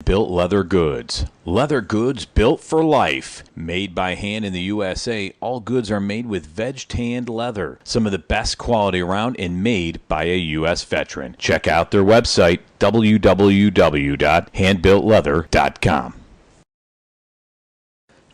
Built leather goods. Leather goods built for life. Made by hand in the USA, all goods are made with veg-tanned leather. Some of the best quality around and made by a U.S. veteran. Check out their website, www.handbuiltleather.com.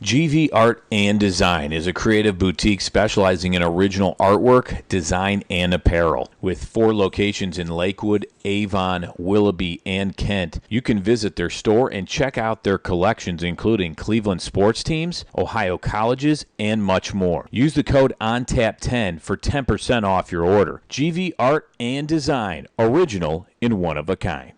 GV Art and Design is a creative boutique specializing in original artwork, design, and apparel. With 4 locations in Lakewood, Avon, Willoughby, and Kent, you can visit their store and check out their collections including Cleveland sports teams, Ohio colleges, and much more. Use the code ONTAP10 for 10% off your order. GV Art and Design, original and one of a kind.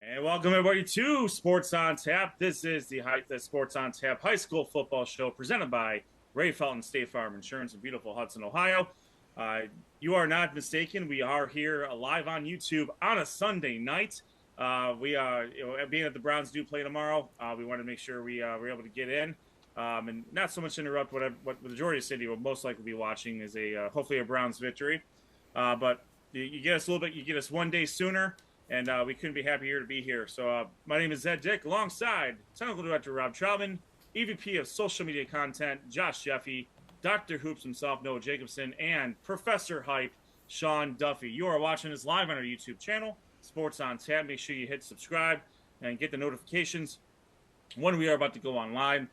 And welcome everybody to Sports on Tap. This is the Sports on Tap High School Football Show presented by Ray Felton State Farm Insurance in beautiful Hudson, Ohio. You are not mistaken. We are here live on YouTube on a Sunday night. We are, being that the Browns do play tomorrow, we want to make sure we were able to get in and not so much interrupt what the majority of the city will most likely be watching is hopefully a Browns victory. But you get us a little bit, you get us one day sooner. And we couldn't be happier to be here. So my name is Zed Dick, alongside Technical Director Rob Troutman, EVP of Social Media Content Josh Jeffy, Dr. Hoops himself Noah Jacobson, and Professor Hype Sean Duffy. You are watching us live on our YouTube channel, Sports on Tap. Make sure you hit subscribe and get the notifications when we are about to go online.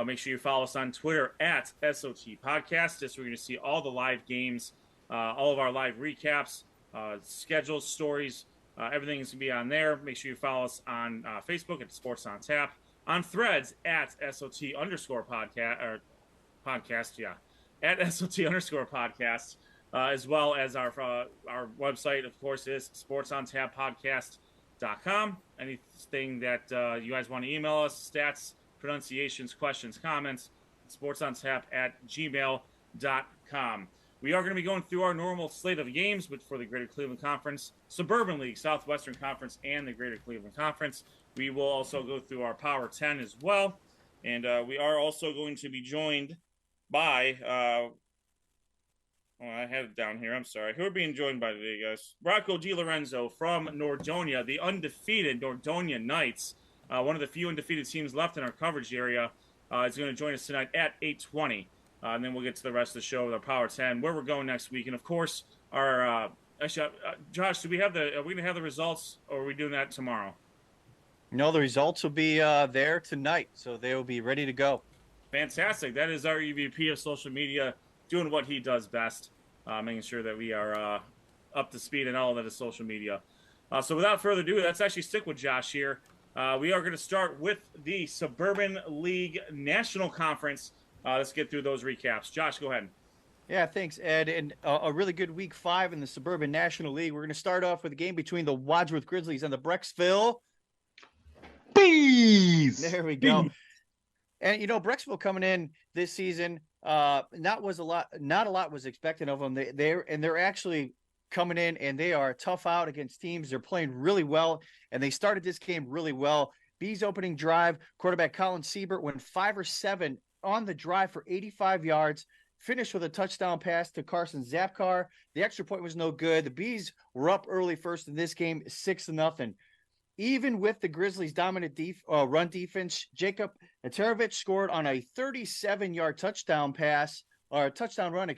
Make sure you follow us on Twitter at SOT Podcast. This we're going to see all the live games, all of our live recaps, schedules, stories. Everything is going to be on there. Make sure you follow us on Facebook at Sports on Tap, on Threads at SOT underscore podcast, at SOT underscore podcast, as well as our website, of course, is sportsontappodcast.com. Anything that you guys want to email us, stats, pronunciations, questions, comments, sportsontap@gmail.com. We are going to be going through our normal slate of games for the Greater Cleveland Conference, Suburban League, Southwestern Conference, and the Greater Cleveland Conference. We will also go through our Power 10 as well. And we are also going to be joined by, I had it down here. I'm sorry. Who are being joined by today, guys? Rocco DeLorenzo from Nordonia, the undefeated Nordonia Knights, one of the few undefeated teams left in our coverage area, is going to join us tonight at 8:20. And then we'll get to the rest of the show with our Power 10, where we're going next week. And, of course, our Josh, are we going to have the results, or are we doing that tomorrow? No, the results will be there tonight, so they will be ready to go. Fantastic. That is our EVP of social media doing what he does best, making sure that we are up to speed in all that is social media. So without further ado, let's actually stick with Josh here. We are going to start with the Suburban League National Conference Let's get through those recaps. Josh, go ahead. Yeah, thanks, Ed. And a really good week 5 in the Suburban National League. We're going to start off with a game between the Wadsworth Grizzlies and the Brecksville Bees. There we go. And Brecksville coming in this season, not a lot was expected of them. They're actually coming in and they are tough out against teams. They're playing really well, and they started this game really well. Bees opening drive, quarterback Colin Siebert went 5 or 7 on the drive for 85 yards, finished with a touchdown pass to Carson Zapkar. The extra point was no good. The Bees were up early first in this game, 6-0. Even with the Grizzlies' dominant run defense, Jacob Atarovich scored on a 37-yard touchdown run,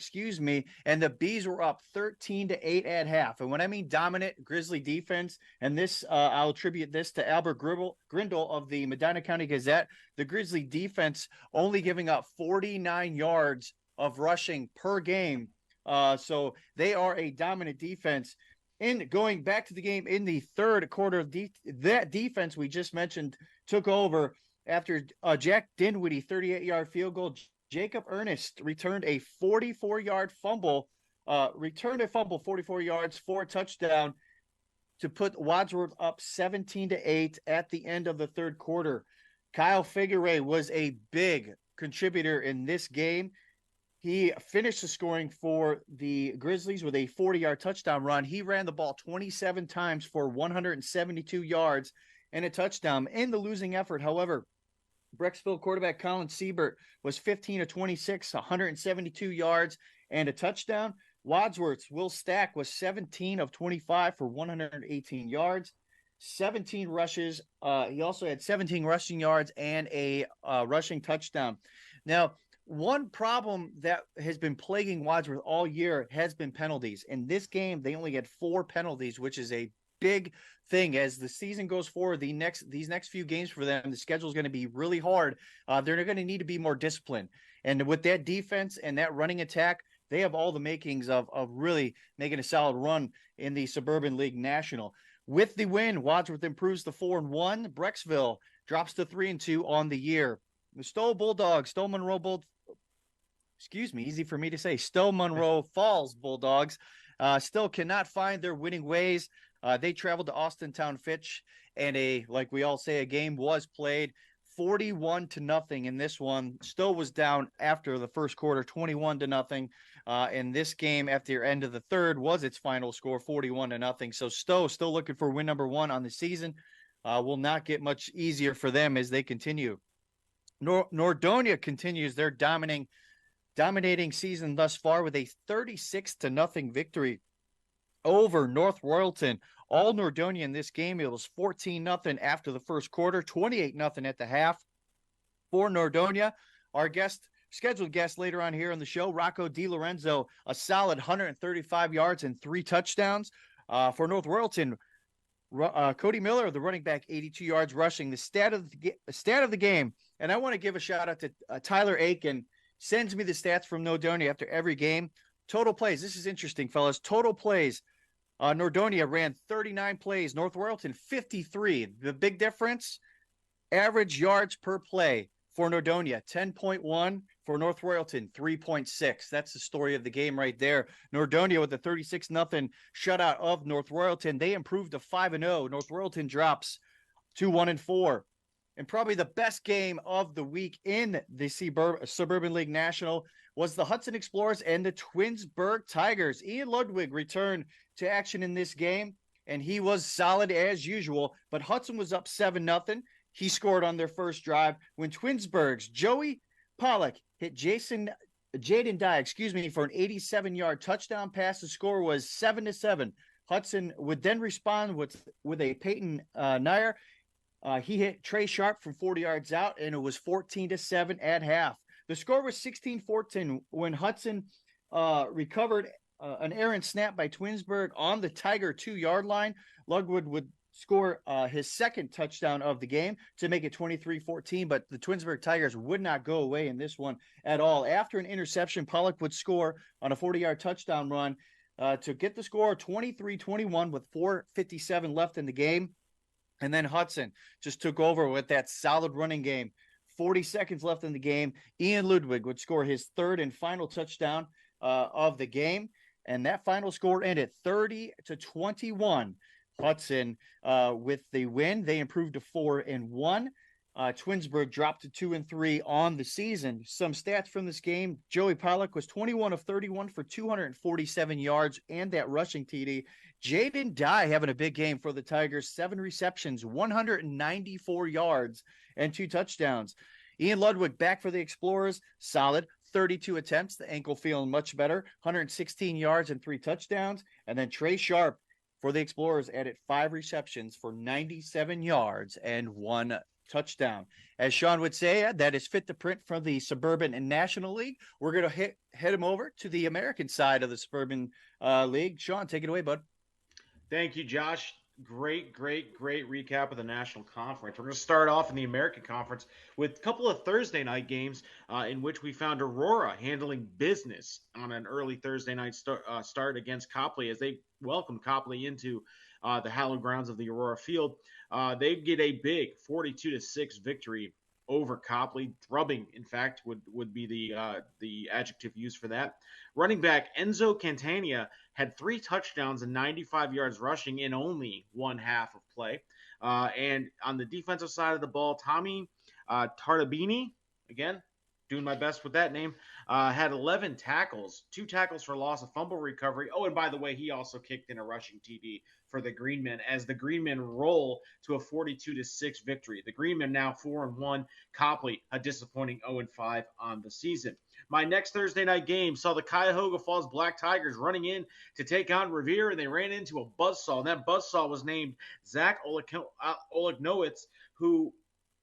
and the Bees were up 13-8 at half. And when I mean dominant Grizzly defense, and this I'll attribute this to Albert Grindle of the Medina County Gazette, the Grizzly defense only giving up 49 yards of rushing per game. So they are a dominant defense. In going back to the game in the third quarter, that defense we just mentioned took over after Jack Dinwiddie 38-yard field goal. Jacob Ernest returned a 44-yard fumble, 44 yards for a touchdown to put Wadsworth up 17-8 at the end of the third quarter. Kyle Figueroa was a big contributor in this game. He finished the scoring for the Grizzlies with a 40-yard touchdown run. He ran the ball 27 times for 172 yards and a touchdown. In the losing effort, however, Brecksville quarterback Colin Siebert was 15 of 26, 172 yards and a touchdown. Wadsworth's Will Stack was 17 of 25 for 118 yards, 17 rushes. He also had 17 rushing yards and a rushing touchdown. Now, one problem that has been plaguing Wadsworth all year has been penalties. In this game, they only had 4 penalties, which is a big thing. As the season goes forward, these next few games for them, the schedule is going to be really hard. They're going to need to be more disciplined. And with that defense and that running attack, they have all the makings of really making a solid run in the Suburban League National. With the win, Wadsworth improves to 4-1. Brecksville drops to 3-2 on the year. The Stowe Monroe Falls Bulldogs still cannot find their winning ways. They traveled to Austintown Fitch, and a game was played. 41-0 in this one. Stowe was down after the first quarter, 21-0. In this game, after the end of the third, was its final score, 41-0. So Stowe still looking for win number 1 on the season. Will not get much easier for them as they continue. Nordonia continues their dominating season thus far with a 36-0 victory over North Royalton. All Nordonia in this game. It was 14-0 after the first quarter, 28-0 at the half for Nordonia. Our scheduled guest later on here on the show, Rocco DeLorenzo, a solid 135 yards and 3 touchdowns. For North Royalton, Cody Miller, the running back, 82 yards rushing. The stat of the game, and I want to give a shout out to Tyler Aiken, sends me the stats from Nordonia after every game. Total plays. This is interesting, fellas. Total plays. Nordonia ran 39 plays. North Royalton, 53. The big difference, average yards per play for Nordonia, 10.1. For North Royalton, 3.6. That's the story of the game right there. Nordonia with a 36-0 shutout of North Royalton. They improved to 5-0. North Royalton drops to 1-4. And probably the best game of the week in the Suburban League National was the Hudson Explorers and the Twinsburg Tigers. Ian Ludwig returned to action in this game, and he was solid as usual. But Hudson was up 7-0. He scored on their first drive when Twinsburg's Joey Pollock hit Jaden Dye, for an 87-yard touchdown pass. The score was 7-7. Hudson would then respond with a Peyton Nair. He hit Trey Sharp from 40 yards out, and it was 14-7 at half. The score was 16-14 when Hudson recovered an errant snap by Twinsburg on the Tiger 2-yard line. Ludwig would score his second touchdown of the game to make it 23-14, but the Twinsburg Tigers would not go away in this one at all. After an interception, Pollock would score on a 40-yard touchdown run to get the score 23-21 with 4:57 left in the game. And then Hudson just took over with that solid running game. 40 seconds left in the game. Ian Ludwig would score his third and final touchdown of the game. And that final score ended 30-21. Hudson with the win. They improved to 4-1. Twinsburg dropped to 2-3 on the season. Some stats from this game: Joey Pollock was 21 of 31 for 247 yards and that rushing TD. Jaden Dye having a big game for the Tigers, 7 receptions, 194 yards, and 2 touchdowns. Ian Ludwig back for the Explorers, solid, 32 attempts, the ankle feeling much better, 116 yards and 3 touchdowns. And then Trey Sharp for the Explorers added 5 receptions for 97 yards and 1 touchdown. As Sean would say, that is fit to print from the Suburban and National League. We're going to head him over to the American side of the Suburban League. Sean, take it away, bud. Thank you, Josh. Great recap of the National Conference. We're going to start off in the American Conference with a couple of Thursday night games in which we found Aurora handling business on an early Thursday night start against Copley as they welcomed Copley into the hallowed grounds of the Aurora Field. They get a big 42-6 victory over Copley. Thrubbing, in fact, would be the adjective used for that. Running back Enzo Cantania had 3 touchdowns and 95 yards rushing in only one half of play. And on the defensive side of the ball, Tommy Tartabini, again, doing my best with that name, had 11 tackles, 2 tackles for loss, a fumble recovery. Oh, and by the way, he also kicked in a rushing TD for the Greenmen as the Greenmen roll to a 42-6 victory. The Greenmen now 4-1. Copley a disappointing 0-5 on the season. My next Thursday night game saw the Cuyahoga Falls Black Tigers running in to take on Revere, and they ran into a buzzsaw. And that buzzsaw was named Zach Olegnowitz, who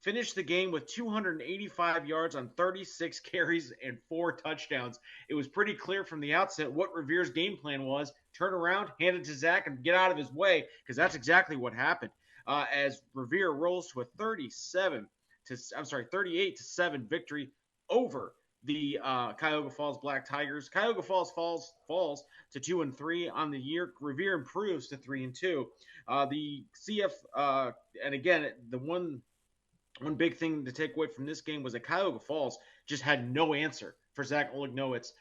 finished the game with 285 yards on 36 carries and 4 touchdowns. It was pretty clear from the outset what Revere's game plan was: turn around, hand it to Zach, and get out of his way, because that's exactly what happened. As Revere rolls to a 38-7 victory over the Cuyahoga Falls Black Tigers. Cuyahoga Falls falls to 2-3 on the year. Revere improves to 3-2. The CF, and again, the one big thing to take away from this game was that Cuyahoga Falls just had no answer for Zach Olegnowitz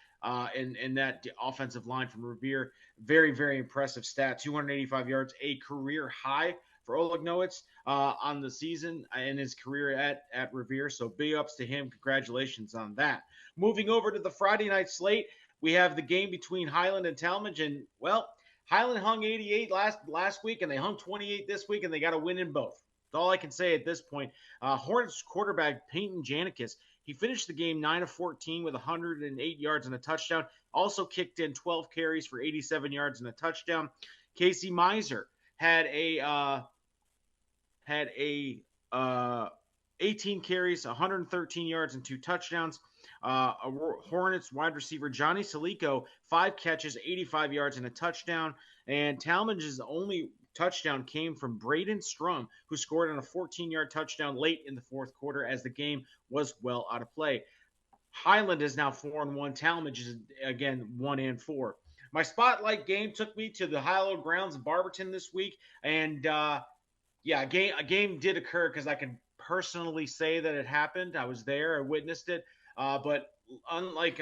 in that offensive line from Revere. Very, very impressive stat. 285 yards, a career high for Olegnowitz on the season in his career at Revere. So big ups to him. Congratulations on that. Moving over to the Friday night slate, we have the game between Highland and Talmadge. And, well, Highland hung 88 last week, and they hung 28 this week, and they got to win in both. That's all I can say at this point. Hornets quarterback Peyton Janikis, he finished the game 9 of 14 with 108 yards and a touchdown. Also kicked in 12 carries for 87 yards and a touchdown. Casey Miser had 18 carries, 113 yards, and 2 touchdowns. Hornets wide receiver Johnny Salico, 5 catches, 85 yards, and a touchdown. And Talmadge's only touchdown came from Braden Strum, who scored on a 14-yard touchdown late in the fourth quarter as the game was well out of play. Highland is now 4-1. Talmadge is, again, 1-4. My spotlight game took me to the hallowed grounds of Barberton this week. And, a game did occur because I can personally say that it happened. I was there. I witnessed it. But unlike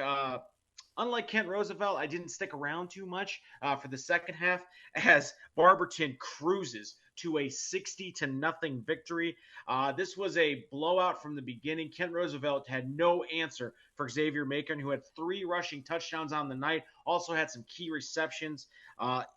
Kent Roosevelt, I didn't stick around too much for the second half as Barberton cruises to a 60-0 victory. This was a blowout from the beginning. Kent Roosevelt had no answer for Xavier Macon, who had 3 rushing touchdowns on the night, also had some key receptions.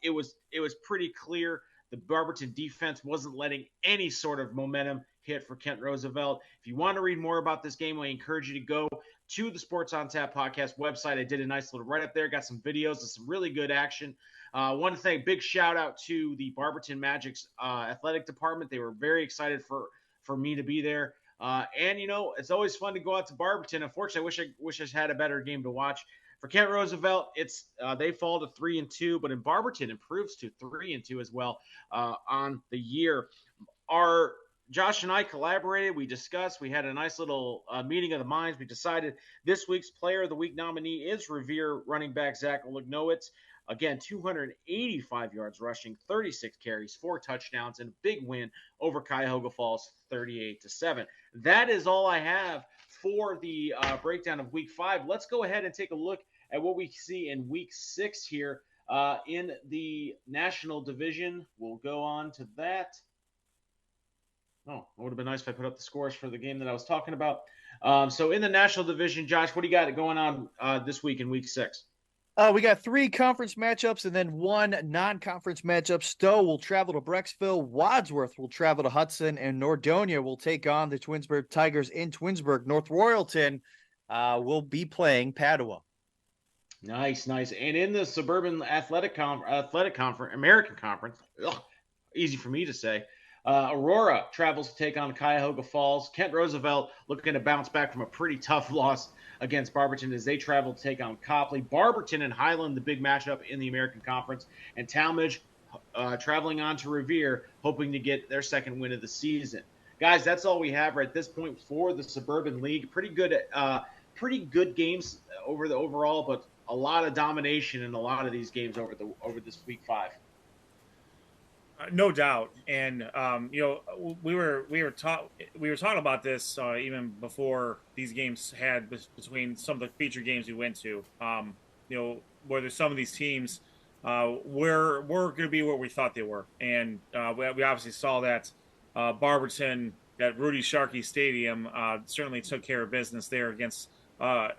It was pretty clear the Barberton defense wasn't letting any sort of momentum hit for Kent Roosevelt. If you want to read more about this game, I encourage you to go to the Sports on Tap podcast website. I did a nice little write-up there, got some videos of some really good action. I want to thank, big shout-out to the Barberton Magic's athletic department. They were very excited for me to be there. And, it's always fun to go out to Barberton. Unfortunately, I wish I had a better game to watch. For Kent Roosevelt, it's they fall to 3-2, but in Barberton improves to 3-2 as well on the year. Our Josh and I collaborated. We discussed. We had a nice little meeting of the minds. We decided this week's Player of the Week nominee is Revere running back Zach Olignowitz. Again, 285 yards rushing, 36 carries, 4 touchdowns, and a big win over Cuyahoga Falls, 38-7. That is all I have for the breakdown of Week 5. Let's go ahead and take a look at what we see in Week 6 here in the National Division. We'll go on to that. Oh, it would have been nice if I put up the scores for the game that I was talking about. So in the National Division, Josh, what do you got going on this week in Week 6? We got 3 conference matchups and then 1 non-conference matchup. Stowe will travel to Brecksville. Wadsworth will travel to Hudson. And Nordonia will take on the Twinsburg Tigers in Twinsburg. North Royalton will be playing Padua. Nice. And in the Suburban Athletic Conference, American Conference, easy for me to say, Aurora travels to take on Cuyahoga Falls. Kent Roosevelt looking to bounce back from a pretty tough loss against Barberton as they travel to take on Copley. Barberton and Highland, the big matchup in the American Conference. And Talmadge traveling on to Revere, hoping to get their second win of the season. Guys, that's all we have right at this point for the Suburban League. Pretty good games over the overall, but a lot of domination in a lot of these games over this Week 5. No doubt, and we were talking about this even before these games had between some of the feature games we went to. Whether some of these teams were going to be where we thought they were, and we obviously saw that Barberton at Rudy Sharkey Stadium certainly took care of business there against an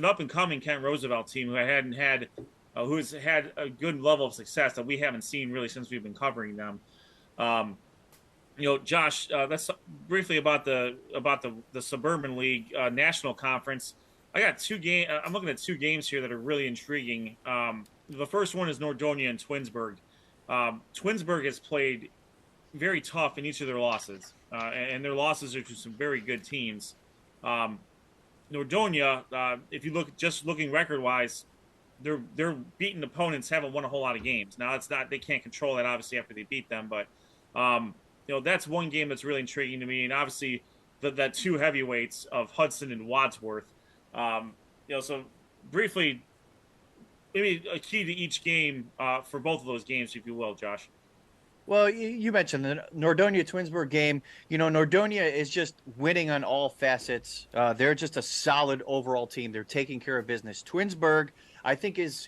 up and coming Kent Roosevelt team who's had a good level of success that we haven't seen really since we've been covering them. Josh, that's briefly about the Suburban League National Conference. I got I'm looking at 2 games here that are really intriguing. The first one is Nordonia and Twinsburg. Twinsburg has played very tough in each of their losses, and their losses are to some very good teams. Nordonia, if you looking record-wise, they're beaten opponents haven't won a whole lot of games. Now they can't control that obviously after they beat them, but that's one game that's really intriguing to me. And obviously that 2 heavyweights of Hudson and Wadsworth. So briefly, maybe a key to each game for both of those games, if you will, Josh. Well, you mentioned the Nordonia-Twinsburg game. Nordonia is just winning on all facets. They're just a solid overall team. They're taking care of business. Twinsburg, I think, is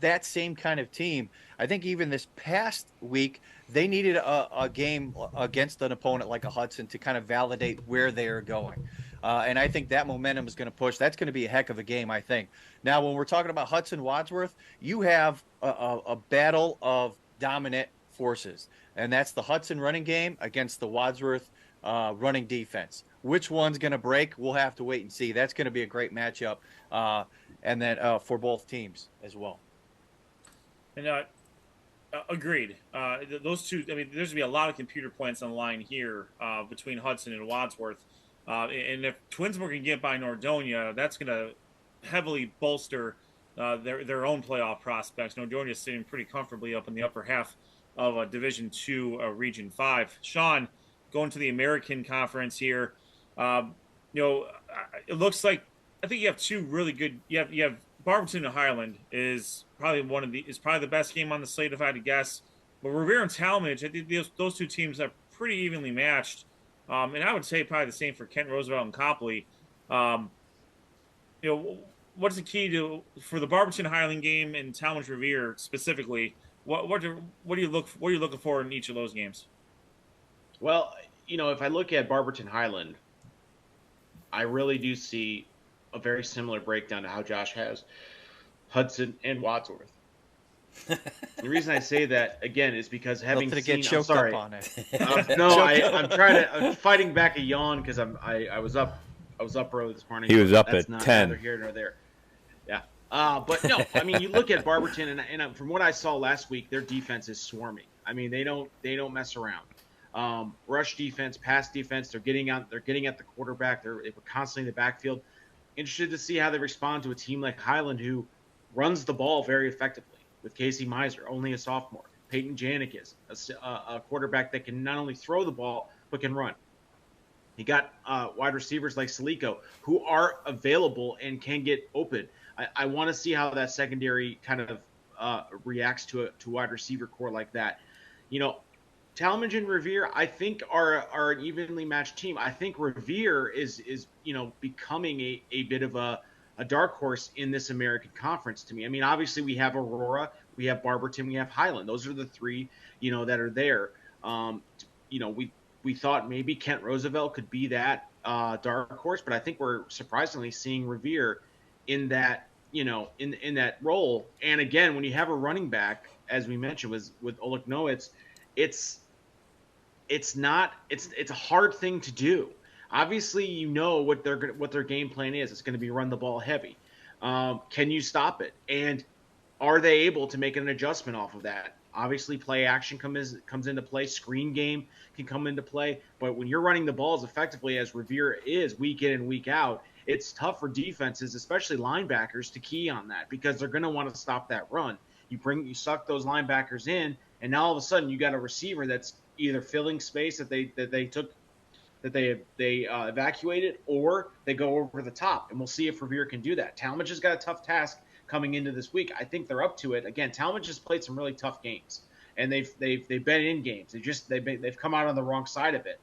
that same kind of team. I think even this past week, they needed a game against an opponent like a Hudson to kind of validate where they are going. And I think that momentum is going to push. That's going to be a heck of a game, I think. Now, when we're talking about Hudson-Wadsworth, you have a battle of dominant forces, and that's the Hudson running game against the Wadsworth running defense. Which one's going to break? We'll have to wait and see. That's going to be a great matchup, and then for both teams as well. And agreed. Those 2. I mean, there's going to be a lot of computer points on the line here between Hudson and Wadsworth, and if Twinsburg can get by Nordonia, that's going to heavily bolster their own playoff prospects. Nordonia is sitting pretty comfortably up in the upper half of Division II, Region 5. Sean, going to the American Conference here, it looks like I think you have 2 really good. You have Barberton and Highland is probably the best game on the slate if I had to guess. But Revere and Talmadge, I think those 2 teams are pretty evenly matched, and I would say probably the same for Kent Roosevelt and Copley. What's the key for the Barberton Highland game and Talmadge Revere specifically? What are you looking for in each of those games? Well, if I look at Barberton Highland, I really do see a very similar breakdown to how Josh has Hudson and Wadsworth. The reason I say that again is because having seen, get choked up on it. I'm fighting back a yawn because I was up early this morning. He was up That's at 10. Neither here nor there. Yeah. But no, I mean, you look at Barberton, and from what I saw last week, their defense is swarming. I mean, they don't mess around. Rush defense, pass defense, they're getting at the quarterback. They were constantly in the backfield. Interested to see how they respond to a team like Highland, who runs the ball very effectively with Casey Miser, only a sophomore. Peyton Janik is a quarterback that can not only throw the ball, but can run. You got wide receivers like Salico who are available and can get open. I want to see how that secondary kind of reacts to a wide receiver core like that. You know, Talmadge and Revere, I think, are an evenly matched team. I think Revere is becoming a bit of a dark horse in this American Conference to me. I mean, obviously we have Aurora, we have Barberton, we have Highland. Those are the three, that are there. We thought maybe Kent Roosevelt could be that dark horse, but I think we're surprisingly seeing Revere in that, in that role. And again, when you have a running back, as we mentioned, with Oleg Nowitz, it's a hard thing to do. Obviously, what their game plan is. It's going to be run the ball heavy. Can you stop it? And are they able to make an adjustment off of that? Obviously, play action comes into play. Screen game can come into play. But when you're running the ball as effectively as Revere is week in and week out, it's tough for defenses, especially linebackers, to key on that because they're going to want to stop that run. You suck those linebackers in, and now all of a sudden you got a receiver that's either filling space that they evacuated, or they go over the top. And we'll see if Revere can do that. Talmadge has got a tough task coming into this week. I think they're up to it. Again, Talmadge has played some really tough games, and they've been in games. They've come out on the wrong side of it.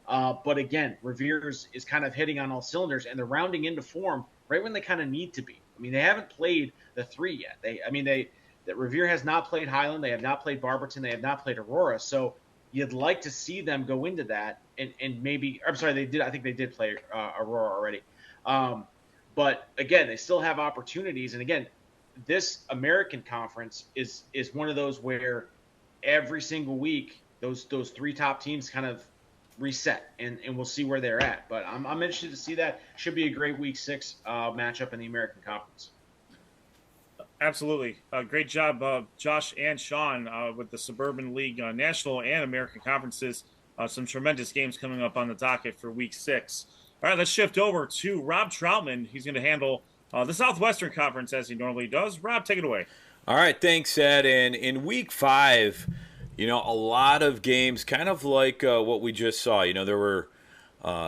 But again, Revere is kind of hitting on all cylinders, and they're rounding into form right when they kind of need to be. I mean, they haven't played the three yet. That Revere has not played Highland. They have not played Barberton. They have not played Aurora. So you'd like to see them go into that and maybe – I'm sorry, they did. I think they did play Aurora already. But, again, they still have opportunities. And, again, this American Conference is one of those where every single week those three top teams kind of reset, and we'll see where they're at. But I'm interested to see that. Should be a great Week 6 matchup in the American Conference. Absolutely. Great job, Josh and Sean, with the Suburban League National and American Conferences. Some tremendous games coming up on the docket for Week 6. All right, let's shift over to Rob Troutman. He's going to handle the Southwestern Conference as he normally does. Rob, take it away. All right, thanks, Ed. And in Week 5, a lot of games, kind of like what we just saw. There were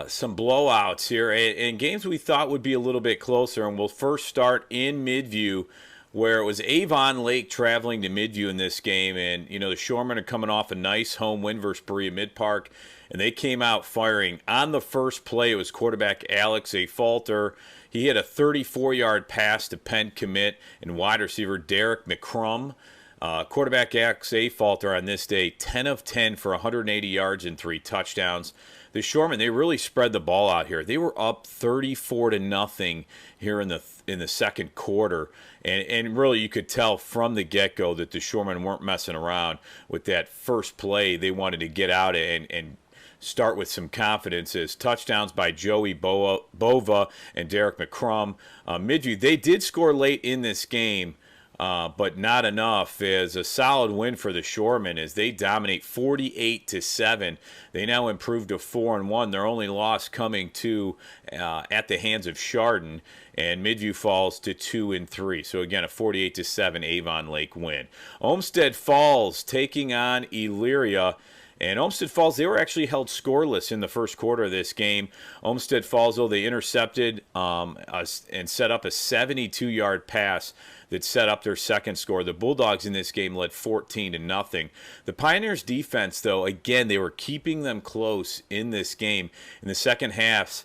some blowouts here and games we thought would be a little bit closer. And we'll first start in Midview, where it was Avon Lake traveling to Midview in this game. And, the Shoremen are coming off a nice home win versus Berea Mid-Park, and they came out firing. On the first play, it was quarterback Alex Afalter. He had a 34-yard pass to Penn commit and wide receiver Derek McCrum. Quarterback Alex Afalter on this day, 10 of 10 for 180 yards and 3 touchdowns. The Shoremen, they really spread the ball out here. They were up 34-0 here in the second quarter. And really you could tell from the get-go that the Shoremen weren't messing around with that first play. They wanted to get out and start with some confidence. As touchdowns by Joey Bova and Derek McCrum. Midview, they did score late in this game, but not enough. As a solid win for the Shoremen as they dominate 48-7. They now improve to 4-1. Their only loss coming to at the hands of Chardon, and Midview falls to 2-3. So again, a 48-7 Avon Lake win. Olmsted Falls taking on Elyria. And Olmsted Falls, they were actually held scoreless in the first quarter of this game. Olmsted Falls, though, they intercepted and set up a 72-yard pass that set up their second score. The Bulldogs in this game led 14-0. The Pioneers defense, though, again, they were keeping them close in this game. In the second half,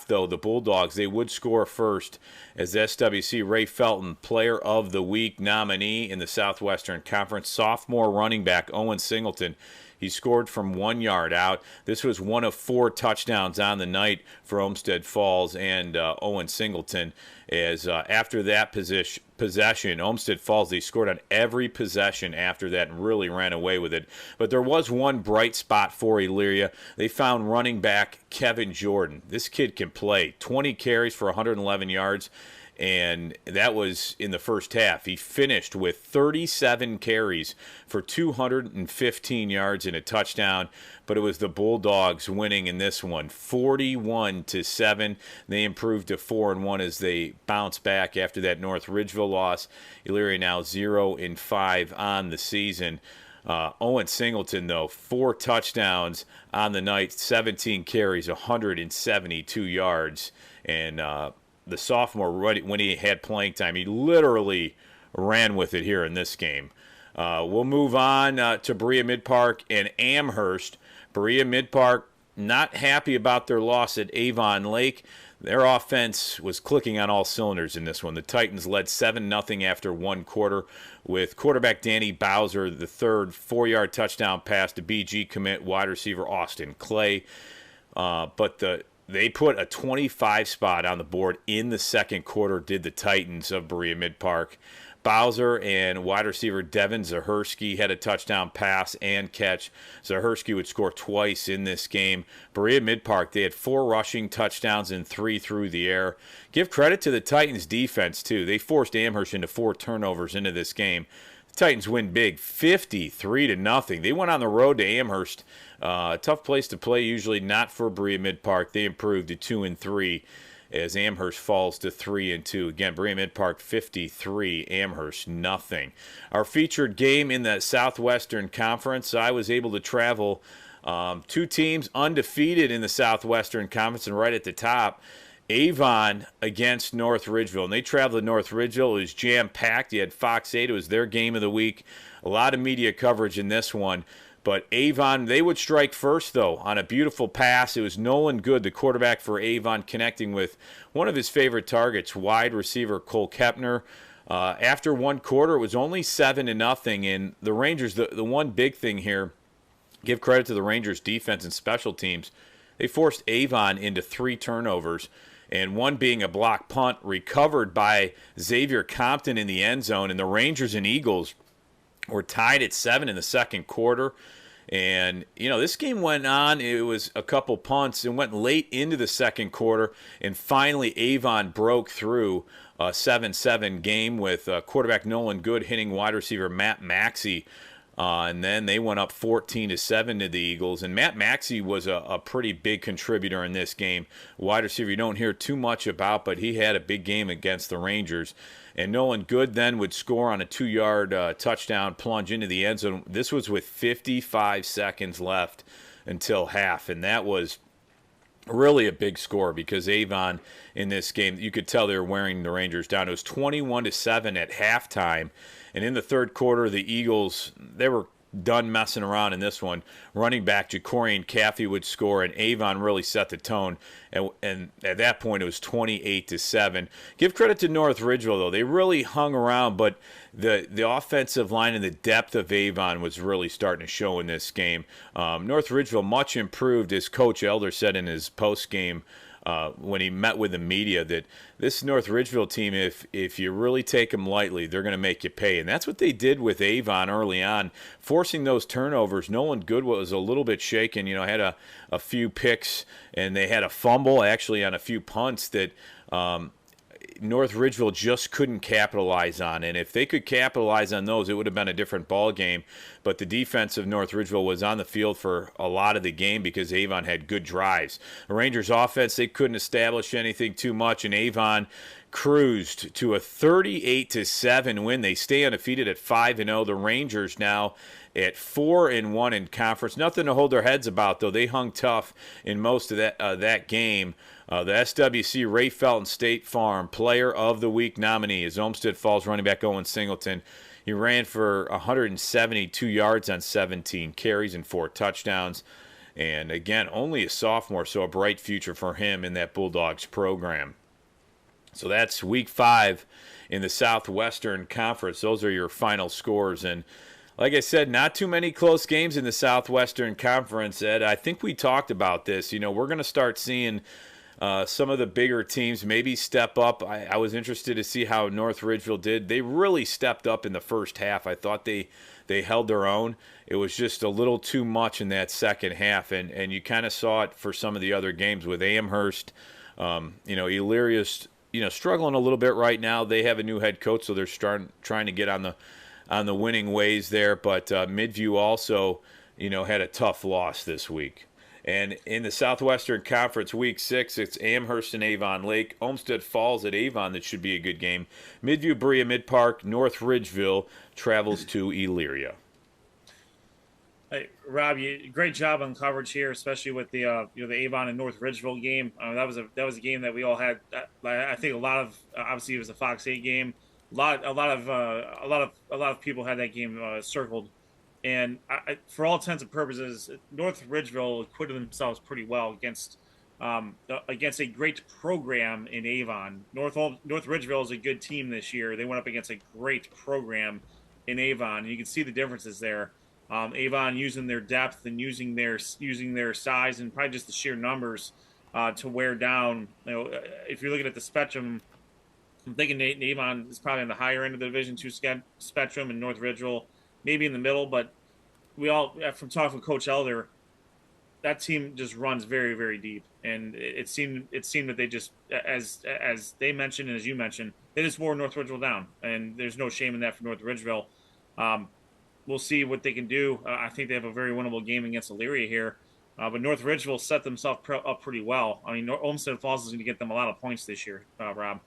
though, the Bulldogs, they would score first as SWC Ray Felton, Player of the Week nominee in the Southwestern Conference. Sophomore running back Owen Singleton, he scored from 1 yard out. This was one of 4 touchdowns on the night for Olmsted Falls and Owen Singleton. As after that possession, Olmsted Falls, they scored on every possession after that and really ran away with it. But there was one bright spot for Elyria. They found running back Kevin Jordan. This kid can play. 20 carries for 111 yards. And that was in the first half. He finished with 37 carries for 215 yards and a touchdown. But it was the Bulldogs winning in this one, 41-7. They improved to 4-1 as they bounce back after that North Ridgeville loss. Elyria now 0-5 on the season. Owen Singleton, though, 4 touchdowns on the night, 17 carries, 172 yards. And the sophomore, when he had playing time, he literally ran with it here in this game. We'll move on to Berea Mid-Park and Amherst. Berea Mid-Park not happy about their loss at Avon Lake. Their offense was clicking on all cylinders in this one. The Titans led 7-0 after one quarter with quarterback Danny Bowser, the third 4-yard touchdown pass to BG commit wide receiver Austin Clay. But they put a 25 spot on the board in the second quarter, did the Titans of Berea Mid-Park. Bowser and wide receiver Devin Zahersky had a touchdown pass and catch. Zahersky would score twice in this game. Berea Mid-Park, they had 4 rushing touchdowns and 3 through the air. Give credit to the Titans defense, too. They forced Amherst into 4 turnovers into this game. The Titans win big, 53-0. They went on the road to Amherst. Tough place to play, usually not for Berea Mid-Park. They improved to 2-3. As Amherst falls to 3-2. Again, Berea Mid-Park 53, Amherst nothing. Our featured game in the Southwestern Conference, I was able to travel 2 teams undefeated in the Southwestern Conference, and right at the top, Avon against North Ridgeville. And they traveled to North Ridgeville. It was jam-packed. You had Fox 8. It was their game of the week. A lot of media coverage in this one. But Avon, they would strike first, though, on a beautiful pass. It was Nolan Good, the quarterback for Avon, connecting with one of his favorite targets, wide receiver Cole Kepner. After one quarter, it was only 7-0. And the Rangers, the one big thing here, give credit to the Rangers' defense and special teams. They forced Avon into 3 turnovers, and one being a block punt recovered by Xavier Compton in the end zone. And the Rangers and Eagles were tied at 7 in the second quarter. And, this game went on. It was a couple punts and went late into the second quarter. And finally, Avon broke through a 7-7 game with quarterback Nolan Good hitting wide receiver Matt Maxey. And then they went up 14-7 to the Eagles. And Matt Maxey was a pretty big contributor in this game. Wide receiver you don't hear too much about, but he had a big game against the Rangers. And Nolan Good then would score on a 2-yard touchdown plunge into the end zone. This was with 55 seconds left until half. And that was really a big score because Avon in this game, you could tell they were wearing the Rangers down. It was 21-7 at halftime. And in the third quarter, the Eagles, they were done messing around in this one. Running back Jacorian Caffey would score, and Avon really set the tone. And at that point, it was 28-7. Give credit to North Ridgeville, though. They really hung around, but the offensive line and the depth of Avon was really starting to show in this game. North Ridgeville much improved, as Coach Elder said in his post-game when he met with the media, that this North Ridgeville team, if you really take them lightly, they're going to make you pay. And that's what they did with Avon early on, forcing those turnovers. Nolan Good was a little bit shaken, had a few picks, and they had a fumble actually on a few punts that North Ridgeville just couldn't capitalize on. And if they could capitalize on those, it would have been a different ball game. But the defense of North Ridgeville was on the field for a lot of the game because Avon had good drives. The Rangers' offense, they couldn't establish anything too much, and Avon cruised to a 38-7 win. They stay undefeated at 5-0. The Rangers now at 4-1 in conference. Nothing to hold their heads about, though. They hung tough in most of that game. The SWC Ray Felton State Farm Player of the Week nominee is Olmsted Falls running back Owen Singleton. He ran for 172 yards on 17 carries and 4 touchdowns. And again, only a sophomore, so a bright future for him in that Bulldogs program. So that's week 5 in the Southwestern Conference. Those are your final scores. And like I said, not too many close games in the Southwestern Conference, Ed. I think we talked about this. We're going to start seeing some of the bigger teams maybe step up. I was interested to see how North Ridgeville did. They really stepped up in the first half. I thought they held their own. It was just a little too much in that second half, and you kind of saw it for some of the other games with Amherst. Illyria's struggling a little bit right now. They have a new head coach, so they're trying to get on the winning ways there. But Midview also, had a tough loss this week. And in the Southwestern Conference, Week 6, it's Amherst and Avon Lake. Olmsted Falls at Avon, that should be a good game. Midview, Berea Mid-Park, North Ridgeville travels to Elyria. Hey, Rob, great job on coverage here, especially with the the Avon and North Ridgeville game. That was a game that we all had. I think a lot of obviously it was a Fox 8 game. A lot of people had that game circled, and for all intents and purposes, North Ridgeville acquitted themselves pretty well against a great program in Avon. North Ridgeville is a good team this year. They went up against a great program in Avon. You can see the differences there. Avon using their depth and using their size and probably just the sheer numbers to wear down. If you're looking at the spectrum, I'm thinking Avon is probably on the higher end of the Division II spectrum, and North Ridgeville maybe in the middle. But we all, from talking with Coach Elder, that team just runs very, very deep, and it seemed that they just, as they mentioned and as you mentioned, they just wore North Ridgeville down, and there's no shame in that for North Ridgeville. We'll see what they can do. I think they have a very winnable game against Elyria here, but North Ridgeville set themselves up pretty well. I mean, Olmsted Falls is going to get them a lot of points this year, Rob.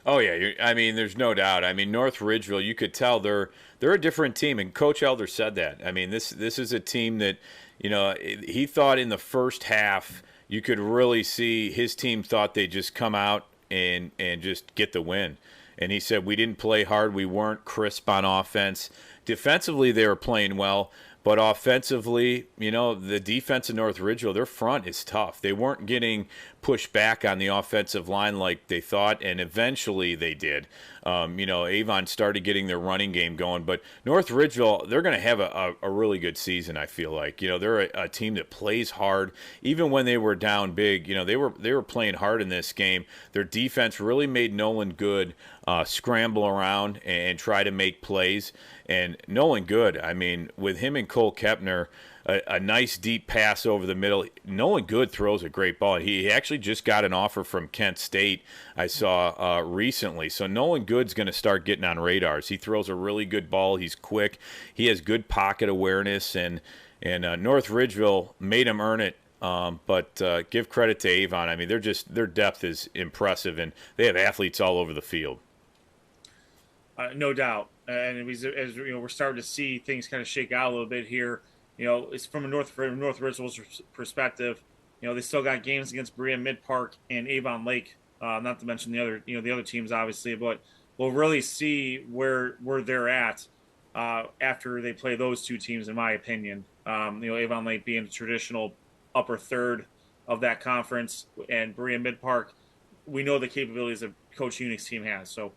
Oh yeah, I mean, there's no doubt. I mean, North Ridgeville, you could tell they're a different team, and Coach Elder said that. I mean, this is a team that, he thought in the first half you could really see his team thought they'd just come out and just get the win. And he said we didn't play hard, we weren't crisp on offense. Defensively, they were playing well. But offensively, the defense of North Ridgeville, their front is tough. They weren't getting pushed back on the offensive line like they thought, and eventually they did. Avon started getting their running game going, but North Ridgeville, they're going to have a really good season, I feel like. They're a team that plays hard. Even when they were down big, they were playing hard in this game. Their defense really made Nolan Good scramble around and try to make plays. And Nolan Good, I mean, with him and Cole Kepner, a nice deep pass over the middle. Nolan Good throws a great ball. He actually just got an offer from Kent State, I saw recently. So Nolan Good's going to start getting on radars. He throws a really good ball. He's quick. He has good pocket awareness. And North Ridgeville made him earn it. But give credit to Avon. I mean, their depth is impressive, and they have athletes all over the field. No doubt. And as we're starting to see things kind of shake out a little bit here. It's from North Ridgeville's perspective. They still got games against Berea Mid Park and Avon Lake. Not to mention the other teams, obviously. But we'll really see where they're at after they play those two teams, in my opinion. Avon Lake being the traditional upper third of that conference, and Berea Mid Park, we know the capabilities that Coach Unick's team has. So.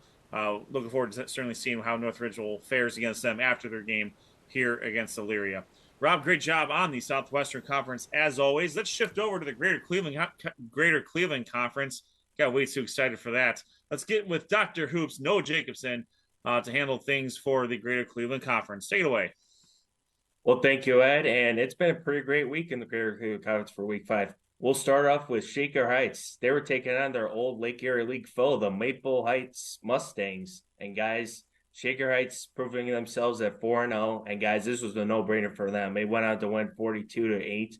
Looking forward to certainly seeing how North Ridgeville fares against them after their game here against Elyria. Rob, great job on the Southwestern Conference as always. Let's shift over to the Greater Cleveland Conference. Got way too excited for that. Let's get with Dr. Hoops, Noah Jacobson, to handle things for the Greater Cleveland Conference. Take it away. Well, thank you, Ed. And it's been a pretty great week in the Greater Cleveland Conference for Week 5. We'll start off with Shaker Heights. They were taking on their old Lake Erie League foe, the Maple Heights Mustangs. And guys, Shaker Heights proving themselves at 4-0. And guys, this was a no-brainer for them. They went out to win 42-8.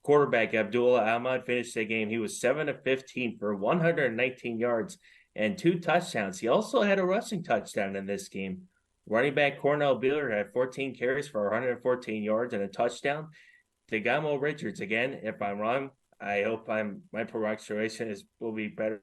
Quarterback Abdullah Ahmad finished the game. He was 7 of 15 for 119 yards and 2 touchdowns. He also had a rushing touchdown in this game. Running back Cornell Beeler had 14 carries for 114 yards and a touchdown. Degamo Richards, again, if I'm wrong, I hope my pronunciation will be better.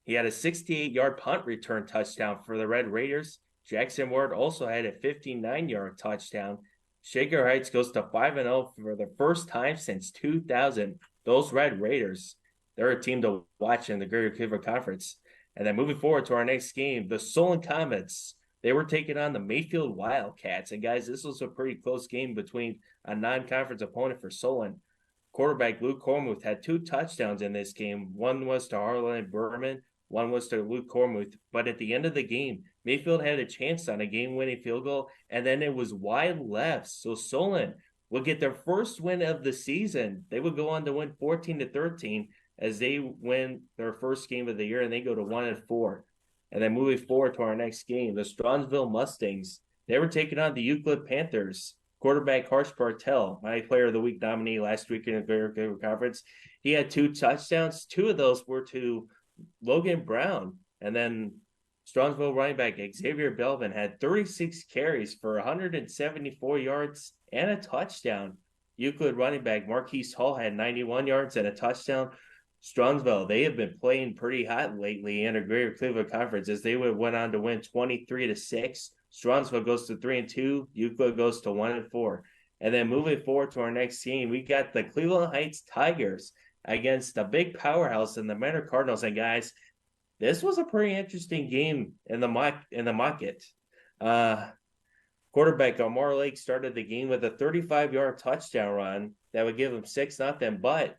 He had a 68-yard punt return touchdown for the Red Raiders. Jackson Ward also had a 59-yard touchdown. Shaker Heights goes to 5-0 for the first time since 2000. Those Red Raiders, they're a team to watch in the Greater Cleveland Conference. And then moving forward to our next game, the Solon Comets. They were taking on the Mayfield Wildcats. And guys, this was a pretty close game between a non-conference opponent for Solon. Quarterback Luke Cormuth had 2 touchdowns in this game. One was to Harlan Berman, one was to Luke Cormuth. But at the end of the game, Mayfield had a chance on a game-winning field goal, and then it was wide left. So Solon would get their first win of the season. They would go on to win 14-13 as they win their first game of the year, and they go to 1-4. And then moving forward to our next game, the Stronsville Mustangs. They were taking on the Euclid Panthers. Quarterback Harsh Bartel, my Player of the Week nominee last week in the Greater Cleveland Conference. He had 2 touchdowns. 2 of those were to Logan Brown. And then Stronsville running back Xavier Belvin had 36 carries for 174 yards and a touchdown. Euclid running back Marquise Hall had 91 yards and a touchdown. Strongsville, they have been playing pretty hot lately in a Greater Cleveland Conference as they went on to win 23-6. Strongsville goes to 3-2. Euclid goes to 1-4. And then moving forward to our next game, we got the Cleveland Heights Tigers against the big powerhouse in the Menor Cardinals. And guys, this was a pretty interesting game in the market. Quarterback Omar Lake started the game with a 35-yard touchdown run that would give him 6-0, but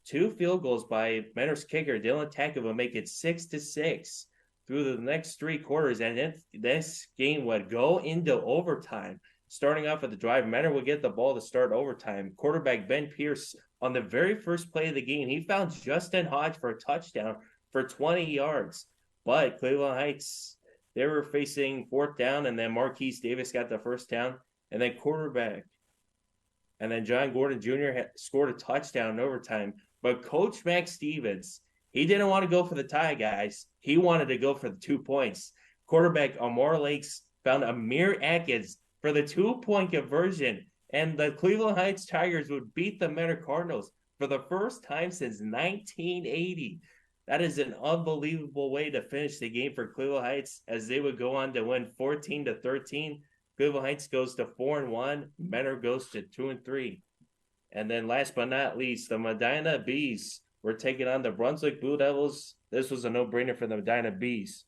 2 field goals by Menor's kicker Dylan Tackett would make it 6-6 through the next 3 quarters, and this game would go into overtime. Starting off with the drive, Menor would get the ball to start overtime. Quarterback Ben Pierce, on the very first play of the game, he found Justin Hodge for a touchdown for 20 yards. But Cleveland Heights, they were facing 4th down, and then Marquise Davis got the 1st down, and then quarterback. And then John Gordon Jr. scored a touchdown in overtime. But Coach Max Stevens, he didn't want to go for the tie, guys. He wanted to go for the 2 points. Quarterback Amar Lakes found Amir Atkins for the 2-point conversion, and the Cleveland Heights Tigers would beat the Menor Cardinals for the first time since 1980. That is an unbelievable way to finish the game for Cleveland Heights, as they would go on to win 14-13. Cleveland Heights goes to 4-1. Menor goes to 2-3. And then last but not least, the Medina Bees were taking on the Brunswick Blue Devils. This was a no-brainer for the Medina Bees.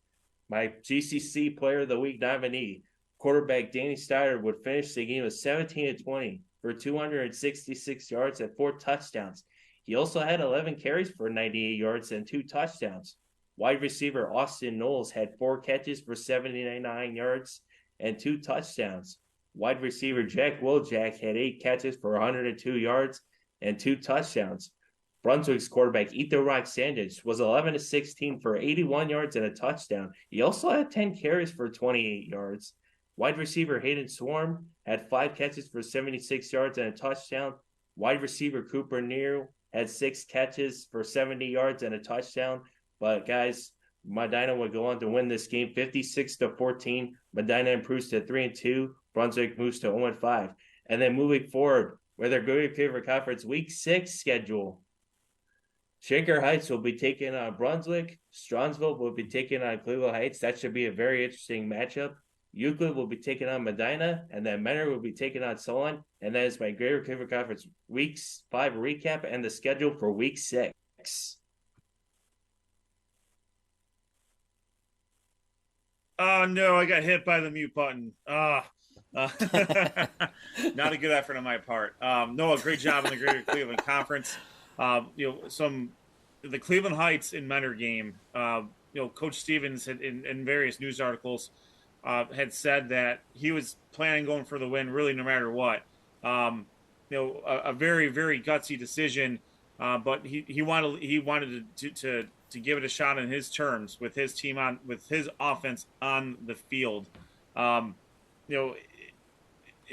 My GCC Player of the Week nominee, quarterback Danny Steyer, would finish the game with 17-20 for 266 yards and 4 touchdowns. He also had 11 carries for 98 yards and 2 touchdowns. Wide receiver Austin Knowles had 4 catches for 79 yards and 2 touchdowns. Wide receiver Jack Wojak had 8 catches for 102 yards and 2 touchdowns. Brunswick's quarterback Ethan Rock Sanders was 11-16 for 81 yards and a touchdown. He also had 10 carries for 28 yards. Wide receiver Hayden Swarm had 5 catches for 76 yards and a touchdown. Wide receiver Cooper Nero had 6 catches for 70 yards and a touchdown. But guys, Medina would go on to win this game 56-14. Medina improves to 3-2. Brunswick moves to 0-5. And then moving forward with their Greater Cleveland Conference Week 6 schedule, Shaker Heights will be taking on Brunswick. Strongsville will be taking on Cleveland Heights. That should be a very interesting matchup. Euclid will be taking on Medina, and then Menor will be taking on Solon. And that is my Greater Cleveland Conference Week 5 recap and the schedule for Week 6. Oh, no, I got hit by the mute button. Not a good effort on my part. No, a great job in the Greater Cleveland Conference. The Cleveland Heights in Menor game, Coach Stevens had in various news articles had said that he was planning going for the win really no matter what. A very, very gutsy decision, but he wanted to give it a shot on his terms with his team with his offense on the field. It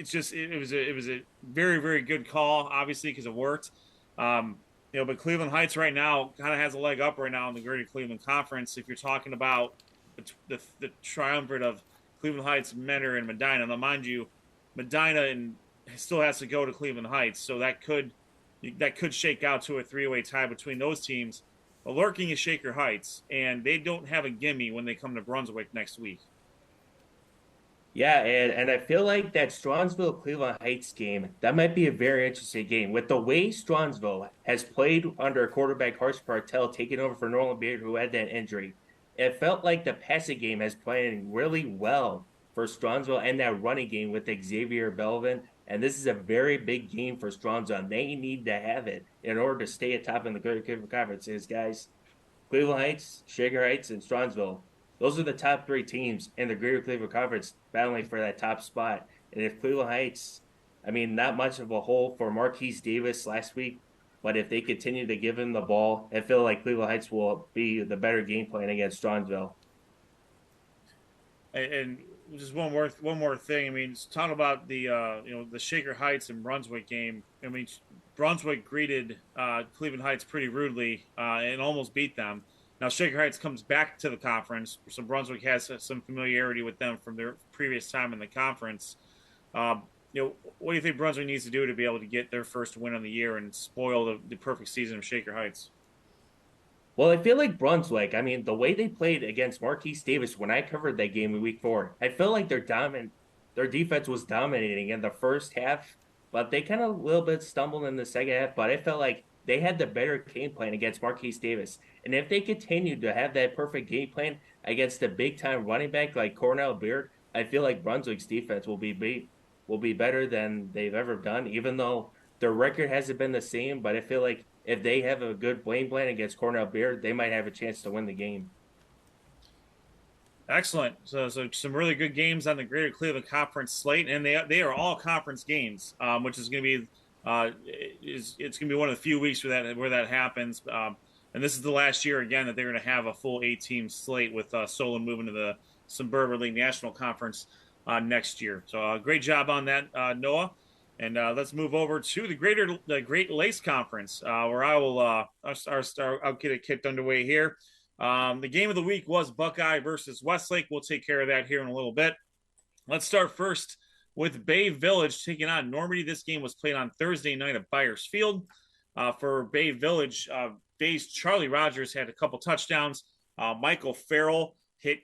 was a very, very good call, obviously, because it worked. But Cleveland Heights right now kind of has a leg up right now in the Greater Cleveland Conference. If you're talking about the triumvirate of Cleveland Heights, Menor, and Medina. Now, mind you, Medina still has to go to Cleveland Heights, so that could shake out to a 3-way tie between those teams. But lurking is Shaker Heights, and they don't have a gimme when they come to Brunswick next week. Yeah, and I feel like that Strongsville-Cleveland Heights game, that might be a very interesting game. With the way Strongsville has played under quarterback Harsh Bartell taking over for Nolan Beard, who had that injury, it felt like the passing game has played really well for Strongsville and that running game with Xavier Belvin. And this is a very big game for Strongsville, and they need to have it in order to stay atop in the Greater Cleveland Conference. Guys, Cleveland Heights, Shaker Heights, and Strongsville, those are the top 3 teams in the Greater Cleveland Conference battling for that top spot. And if Cleveland Heights, not much of a hole for Marquise Davis last week, but if they continue to give him the ball, I feel like Cleveland Heights will be the better game plan against Strongsville. And just one more thing. Talk about the Shaker Heights and Brunswick game. Brunswick greeted Cleveland Heights pretty rudely and almost beat them. Now Shaker Heights comes back to the conference, so Brunswick has some familiarity with them from their previous time in the conference. what do you think Brunswick needs to do to be able to get their first win of the year and spoil the perfect season of Shaker Heights? Well, I feel like Brunswick, I mean, the way they played against Marquise Davis when I covered that game in week 4, I feel like their defense was dominating in the first half, but they kind of a little bit stumbled in the second half. But I felt like they had the better game plan against Marquise Davis. And if they continue to have that perfect game plan against a big time running back like Cornell Beard, I feel like Brunswick's defense will be better than they've ever done, even though their record hasn't been the same. But I feel like if they have a good game plan against Cornell Beard, they might have a chance to win the game. Excellent. So some really good games on the Greater Cleveland Conference slate, and they are all conference games, which is going to be it's going to be one of the few weeks where that happens. And this is the last year again that they're going to have a full 8-team slate with Solon moving to the Suburban League National Conference next year. So great job on that, Noah. And let's move over to the Great Lakes Conference, where I'll get it kicked underway here. The game of the week was Buckeye versus Westlake. We'll take care of that here in a little bit. Let's start first with Bay Village taking on Normandy. This game was played on Thursday night at Byers Field. For Bay Village, Bay's Charlie Rogers had a couple touchdowns. Michael Farrell hit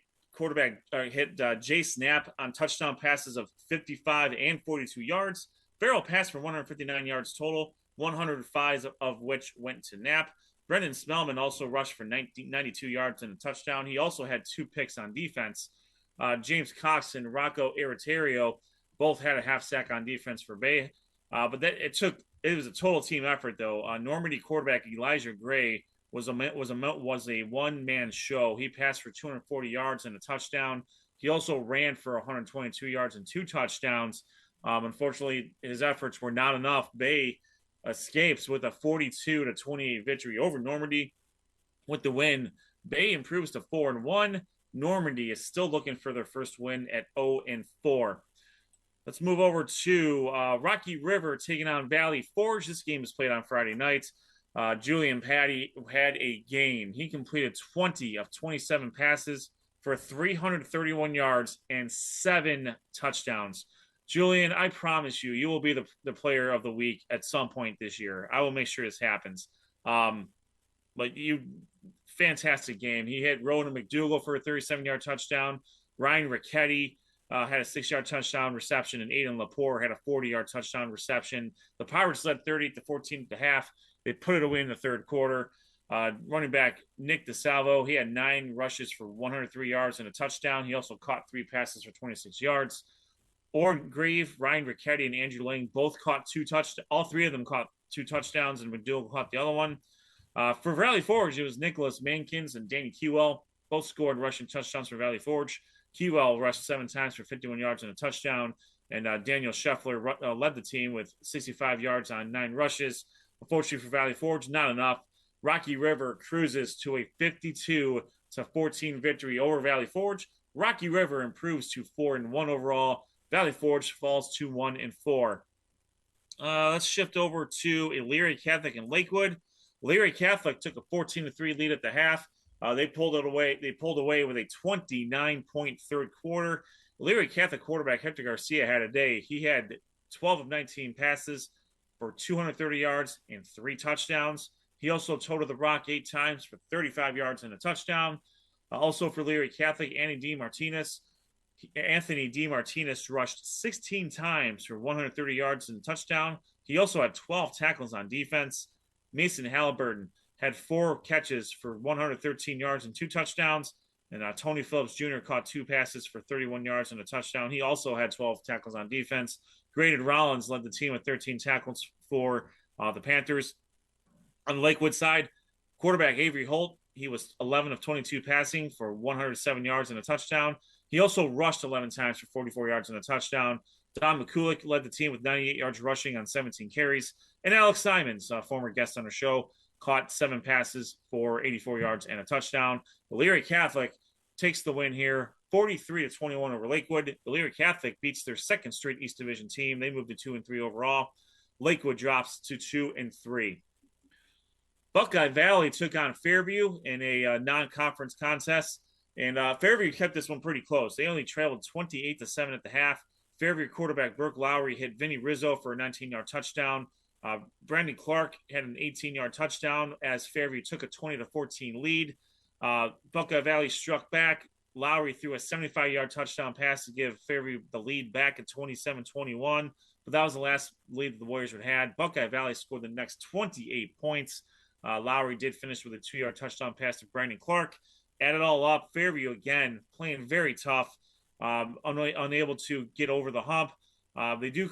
Jay Snap on touchdown passes of 55 and 42 yards. Farrell passed for 159 yards total, 105 of which went to Knapp. Brendan Smellman also rushed for 92 yards and a touchdown. He also had 2 picks on defense. James Cox and Rocco Irritario both had a half sack on defense for Bay. But it was a total team effort, though. Normandy quarterback Elijah Gray was a one-man show. He passed for 240 yards and a touchdown. He also ran for 122 yards and 2 touchdowns. Unfortunately, his efforts were not enough. Bay escapes with a 42-28 victory over Normandy. With the win, Bay improves to 4-1. Normandy is still looking for their first win at 0-4. Let's move over to Rocky River taking on Valley Forge. This game is played on Friday night. Julian Patty had a game. He completed 20 of 27 passes for 331 yards and 7 touchdowns. Julian, I promise you will be the player of the week at some point this year. I will make sure this happens. Fantastic game. He hit Ronan McDougal for a 37-yard touchdown. Ryan Ricchetti had a 6-yard touchdown reception, and Aiden Lepore had a 40-yard touchdown reception. The Pirates led 38-14 at the half. They put it away in the third quarter. Running back Nick DeSalvo, he had 9 rushes for 103 yards and a touchdown. He also caught 3 passes for 26 yards. Orrin Grieve, Ryan Ricchetti, and Andrew Lang both caught 2 touchdowns. All 3 of them caught 2 touchdowns, and McDougal caught the other one. For Valley Forge, it was Nicholas Mankins and Danny Kewell. Both scored rushing touchdowns for Valley Forge. Kewell rushed 7 times for 51 yards and a touchdown. And Daniel Scheffler led the team with 65 yards on 9 rushes. Unfortunately for Valley Forge, not enough. Rocky River cruises to a 52-14 victory over Valley Forge. Rocky River improves to 4-1 overall. Valley Forge falls to 1-4. Let's shift over to Elyria Catholic and Lakewood. Elyria Catholic took a 14-3 lead at the half. They pulled away with a 29-point third quarter. Elyria Catholic quarterback Hector Garcia had a day. He had 12 of 19 passes for 230 yards and 3 touchdowns. He also toted the rock 8 times for 35 yards and a touchdown. Also for Elyria Catholic, Anthony D. Martinez rushed 16 times for 130 yards and a touchdown. He also had 12 tackles on defense. Mason Halliburton had 4 catches for 113 yards and 2 touchdowns. And Tony Phillips Jr. caught 2 passes for 31 yards and a touchdown. He also had 12 tackles on defense. Graydon Rollins led the team with 13 tackles for the Panthers. On the Lakewood side, quarterback Avery Holt, he was 11 of 22 passing for 107 yards and a touchdown. He also rushed 11 times for 44 yards and a touchdown. Don McCulloch led the team with 98 yards rushing on 17 carries. And Alex Simons, a former guest on our show, caught 7 passes for 84 yards and a touchdown. Elyria Catholic takes the win here, 43-21 over Lakewood. Elyria Catholic beats their second straight East Division team. They moved to 2-3 overall. Lakewood drops to 2-3. Buckeye Valley took on Fairview in a non-conference contest. And Fairview kept this one pretty close. They only trailed 28-7 at the half. Fairview quarterback Burke Lowry hit Vinny Rizzo for a 19-yard touchdown. Brandon Clark had an 18-yard touchdown as Fairview took a 20-14 lead. Buckeye Valley struck back. Lowry threw a 75-yard touchdown pass to give Fairview the lead back at 27-21. But that was the last lead the Warriors had had. Buckeye Valley scored the next 28 points. Lowry did finish with a 2-yard touchdown pass to Brandon Clark. Add it all up, Fairview again playing very tough, unable to get over the hump. They do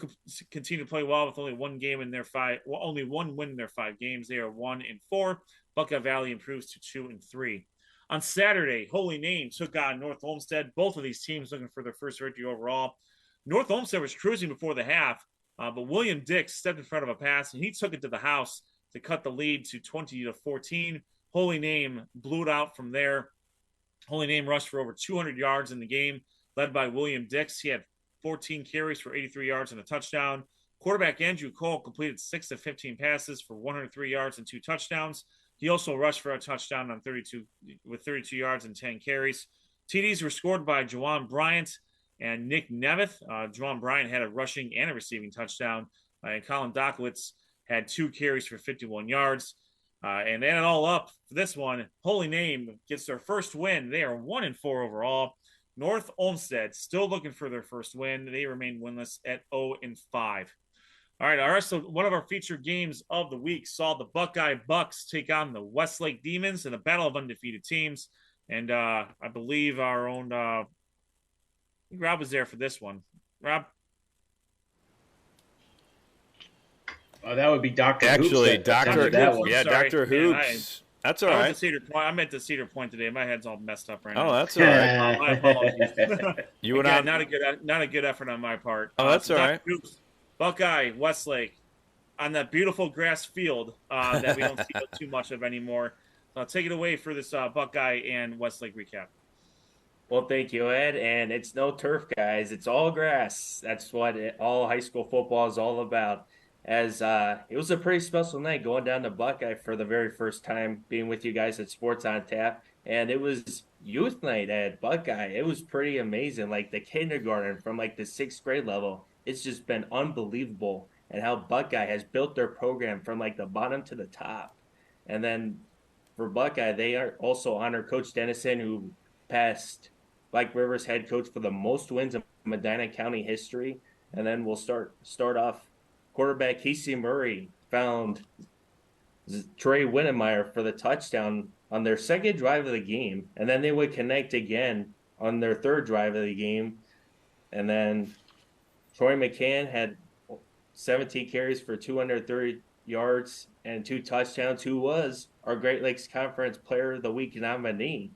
continue to play well with only one win in their 5 games. They are 1-4. Buckeye Valley improves to 2-3. On Saturday, Holy Name took on North Olmsted. Both of these teams looking for their first victory overall. North Olmsted was cruising before the half, but William Dix stepped in front of a pass, and he took it to the house to cut the lead to 20-14. Holy Name blew it out from there. Holy Name rushed for over 200 yards in the game, led by William Dix. He had 14 carries for 83 yards and a touchdown. Quarterback Andrew Cole completed 6 of 15 passes for 103 yards and 2 touchdowns. He also rushed for a touchdown on 32 yards and 10 carries. TDs were scored by Jawan Bryant and Nick Nemeth. Jawan Bryant had a rushing and a receiving touchdown, and Colin Dokowitz had 2 carries for 51 yards. And add it all up for this one, Holy Name gets their first win. They are 1-4 overall. North Olmsted still looking for their first win. They remain winless at 0-5. All right, so one of our featured games of the week saw the Buckeye Bucks take on the Westlake Demons in a battle of undefeated teams. And I believe our own Rob was there for this one. Rob? That would be Dr. Actually, Hoops. Dr. Dr. Hoops. That's all right. I meant the Cedar Point today. My head's all messed up right now. Oh, that's all right. My apologies. You went out. Not a good effort on my part. Oh, that's all right. Hoops, Buckeye, Westlake, on that beautiful grass field that we don't see too much of anymore. Take it away for this Buckeye and Westlake recap. Well, thank you, Ed. And it's no turf, guys. It's all grass. That's what all high school football is all about. As it was a pretty special night going down to Buckeye for the very first time, being with you guys at Sports on Tap. And it was youth night at Buckeye. It was pretty amazing. Like the kindergarten from like the 6th grade level, it's just been unbelievable. And how Buckeye has built their program from like the bottom to the top. And then for Buckeye, they are also honor Coach Dennison, who passed Mike Rivers head coach for the most wins in Medina County history. And then we'll start off. Quarterback Casey Murray found Trey Winnemeyer for the touchdown on their second drive of the game, and then they would connect again on their third drive of the game. And then Troy McCann had 17 carries for 230 yards and 2 touchdowns, who was our Great Lakes Conference Player of the Week nominee.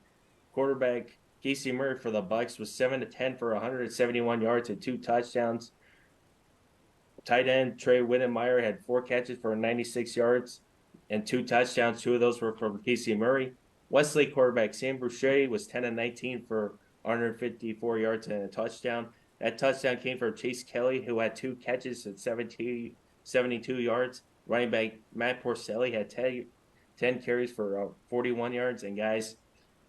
Quarterback Casey Murray for the Bucks was 7-10 for 171 yards and 2 touchdowns. Tight end Trey Winnemeyer had 4 catches for 96 yards and 2 touchdowns. 2 of those were from Casey Murray. Westlake quarterback Sam Boucher was 10-19 for 154 yards and a touchdown. That touchdown came from Chase Kelly, who had 2 catches at 72 yards. Running back Matt Porcelli had 10 carries for 41 yards. And guys,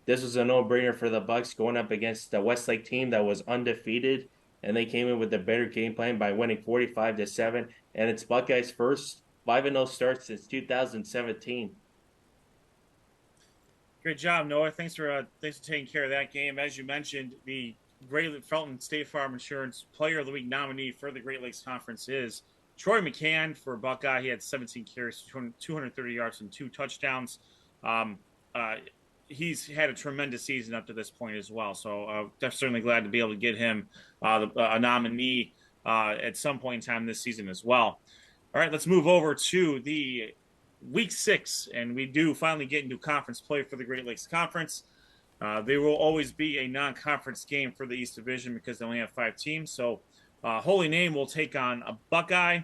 this was a no-brainer for the Bucks going up against the Westlake team that was undefeated. And they came in with a better game plan by winning 45-7. And it's Buckeyes' first 5-0 start since 2017. Great job, Noah. Thanks for taking care of that game. As you mentioned, the Great Felton State Farm Insurance Player of the Week nominee for the Great Lakes Conference is Troy McCann for Buckeye. He had 17 carries, 230 yards, and 2 touchdowns. He's had a tremendous season up to this point as well. So certainly glad to be able to get him a nominee at some point in time this season as well. All right, let's move over to the Week 6, and we do finally get into conference play for the Great Lakes Conference. There will always be a non-conference game for the East Division because they only have 5 teams. So Holy Name will take on a Buckeye.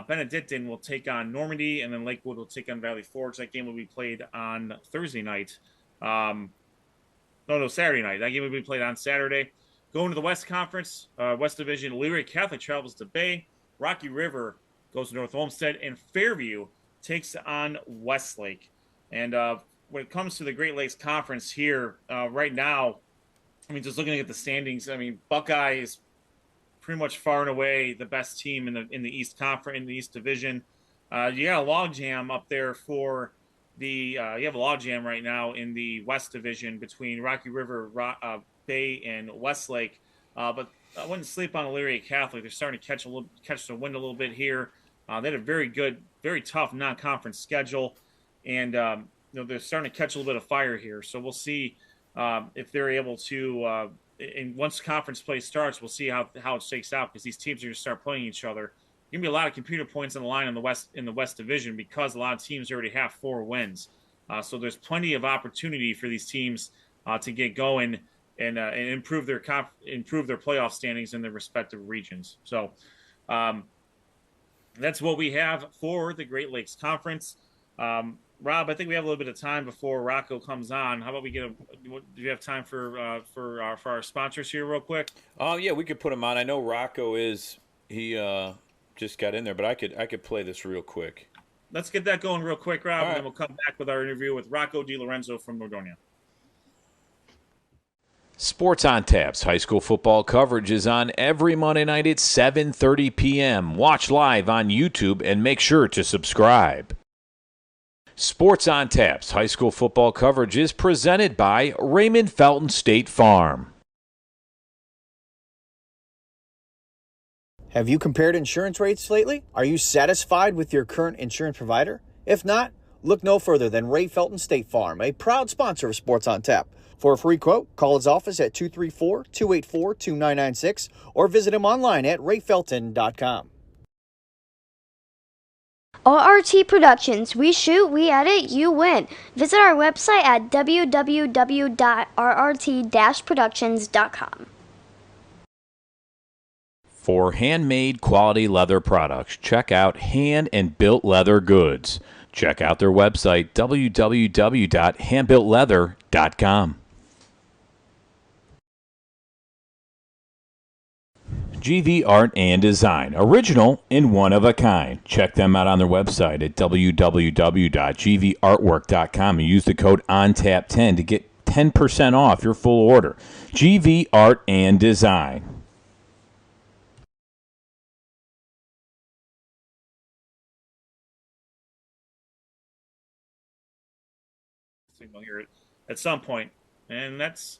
Benedictine will take on Normandy, and then Lakewood will take on Valley Forge. That game will be played on Thursday night. Saturday night. That game will be played on Saturday. Going to the West Conference, West Division, Leary Catholic travels to Bay. Rocky River goes to North Olmsted, and Fairview takes on Westlake. And when it comes to the Great Lakes Conference here, right now, I mean, just looking at the standings, I mean, Buckeye is pretty much far and away the best team in the East Conference, in the East Division. You got a logjam up there for you have a logjam right now in the West Division between Rocky River, Bay, and Westlake. But I wouldn't sleep on Elyria Catholic. They're starting to catch the wind a little bit here. They had a very good, very tough non-conference schedule, and they're starting to catch a little bit of fire here. So we'll see if they're able to. And once conference play starts, we'll see how it shakes out, because these teams are going to start playing each other. There's going to be a lot of computer points on the line in the West Division, because a lot of teams already have 4 wins. So there's plenty of opportunity for these teams to get going and improve their playoff standings in their respective regions. So that's what we have for the Great Lakes Conference. Rob, I think we have a little bit of time before Rocco comes on. How about we do you have time for our sponsors here real quick? Oh, yeah, we could put him on. I know Rocco just got in there, but I could play this real quick. Let's get that going real quick, Rob, and then we'll come back with our interview with Rocco DeLorenzo from Nordonia. Sports on Tap's high school football coverage is on every Monday night at 7:30 p.m. Watch live on YouTube and make sure to subscribe. Sports on Tap's high school football coverage is presented by Raymond Felton State Farm. Have you compared insurance rates lately? Are you satisfied with your current insurance provider? If not, look no further than Ray Felton State Farm, a proud sponsor of Sports on Tap. For a free quote, call his office at 234-284-2996 or visit him online at rayfelton.com. ORT Productions. We shoot, we edit, you win. Visit our website at www.rrt-productions.com. For handmade quality leather products, check out Hand and Built Leather Goods. Check out their website, www.handbuiltleather.com. GV Art and Design, original and one of a kind. Check them out on their website at www.gvartwork.com and use the code ONTAP10 to get 10% off your full order. GV Art and Design. Signal here at some point, and that's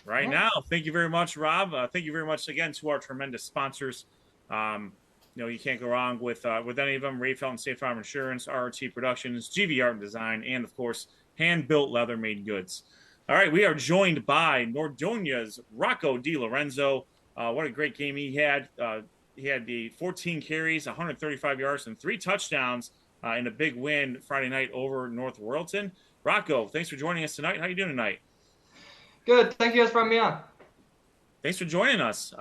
right now. Thank you very much, Rob. Thank you very much again to our tremendous sponsors. You can't go wrong with any of them. Ray Felton State Farm Insurance, RRT Productions, GV Art and Design, and of course, hand-built leather-made goods. All right, we are joined by Nordonia's Rocco DeLorenzo. What a great game he had. He had the 14 carries, 135 yards, and 3 touchdowns in a big win Friday night over North Royalton. Rocco, thanks for joining us tonight. How are you doing tonight? Good. Thank you guys for having me on. Thanks for joining us.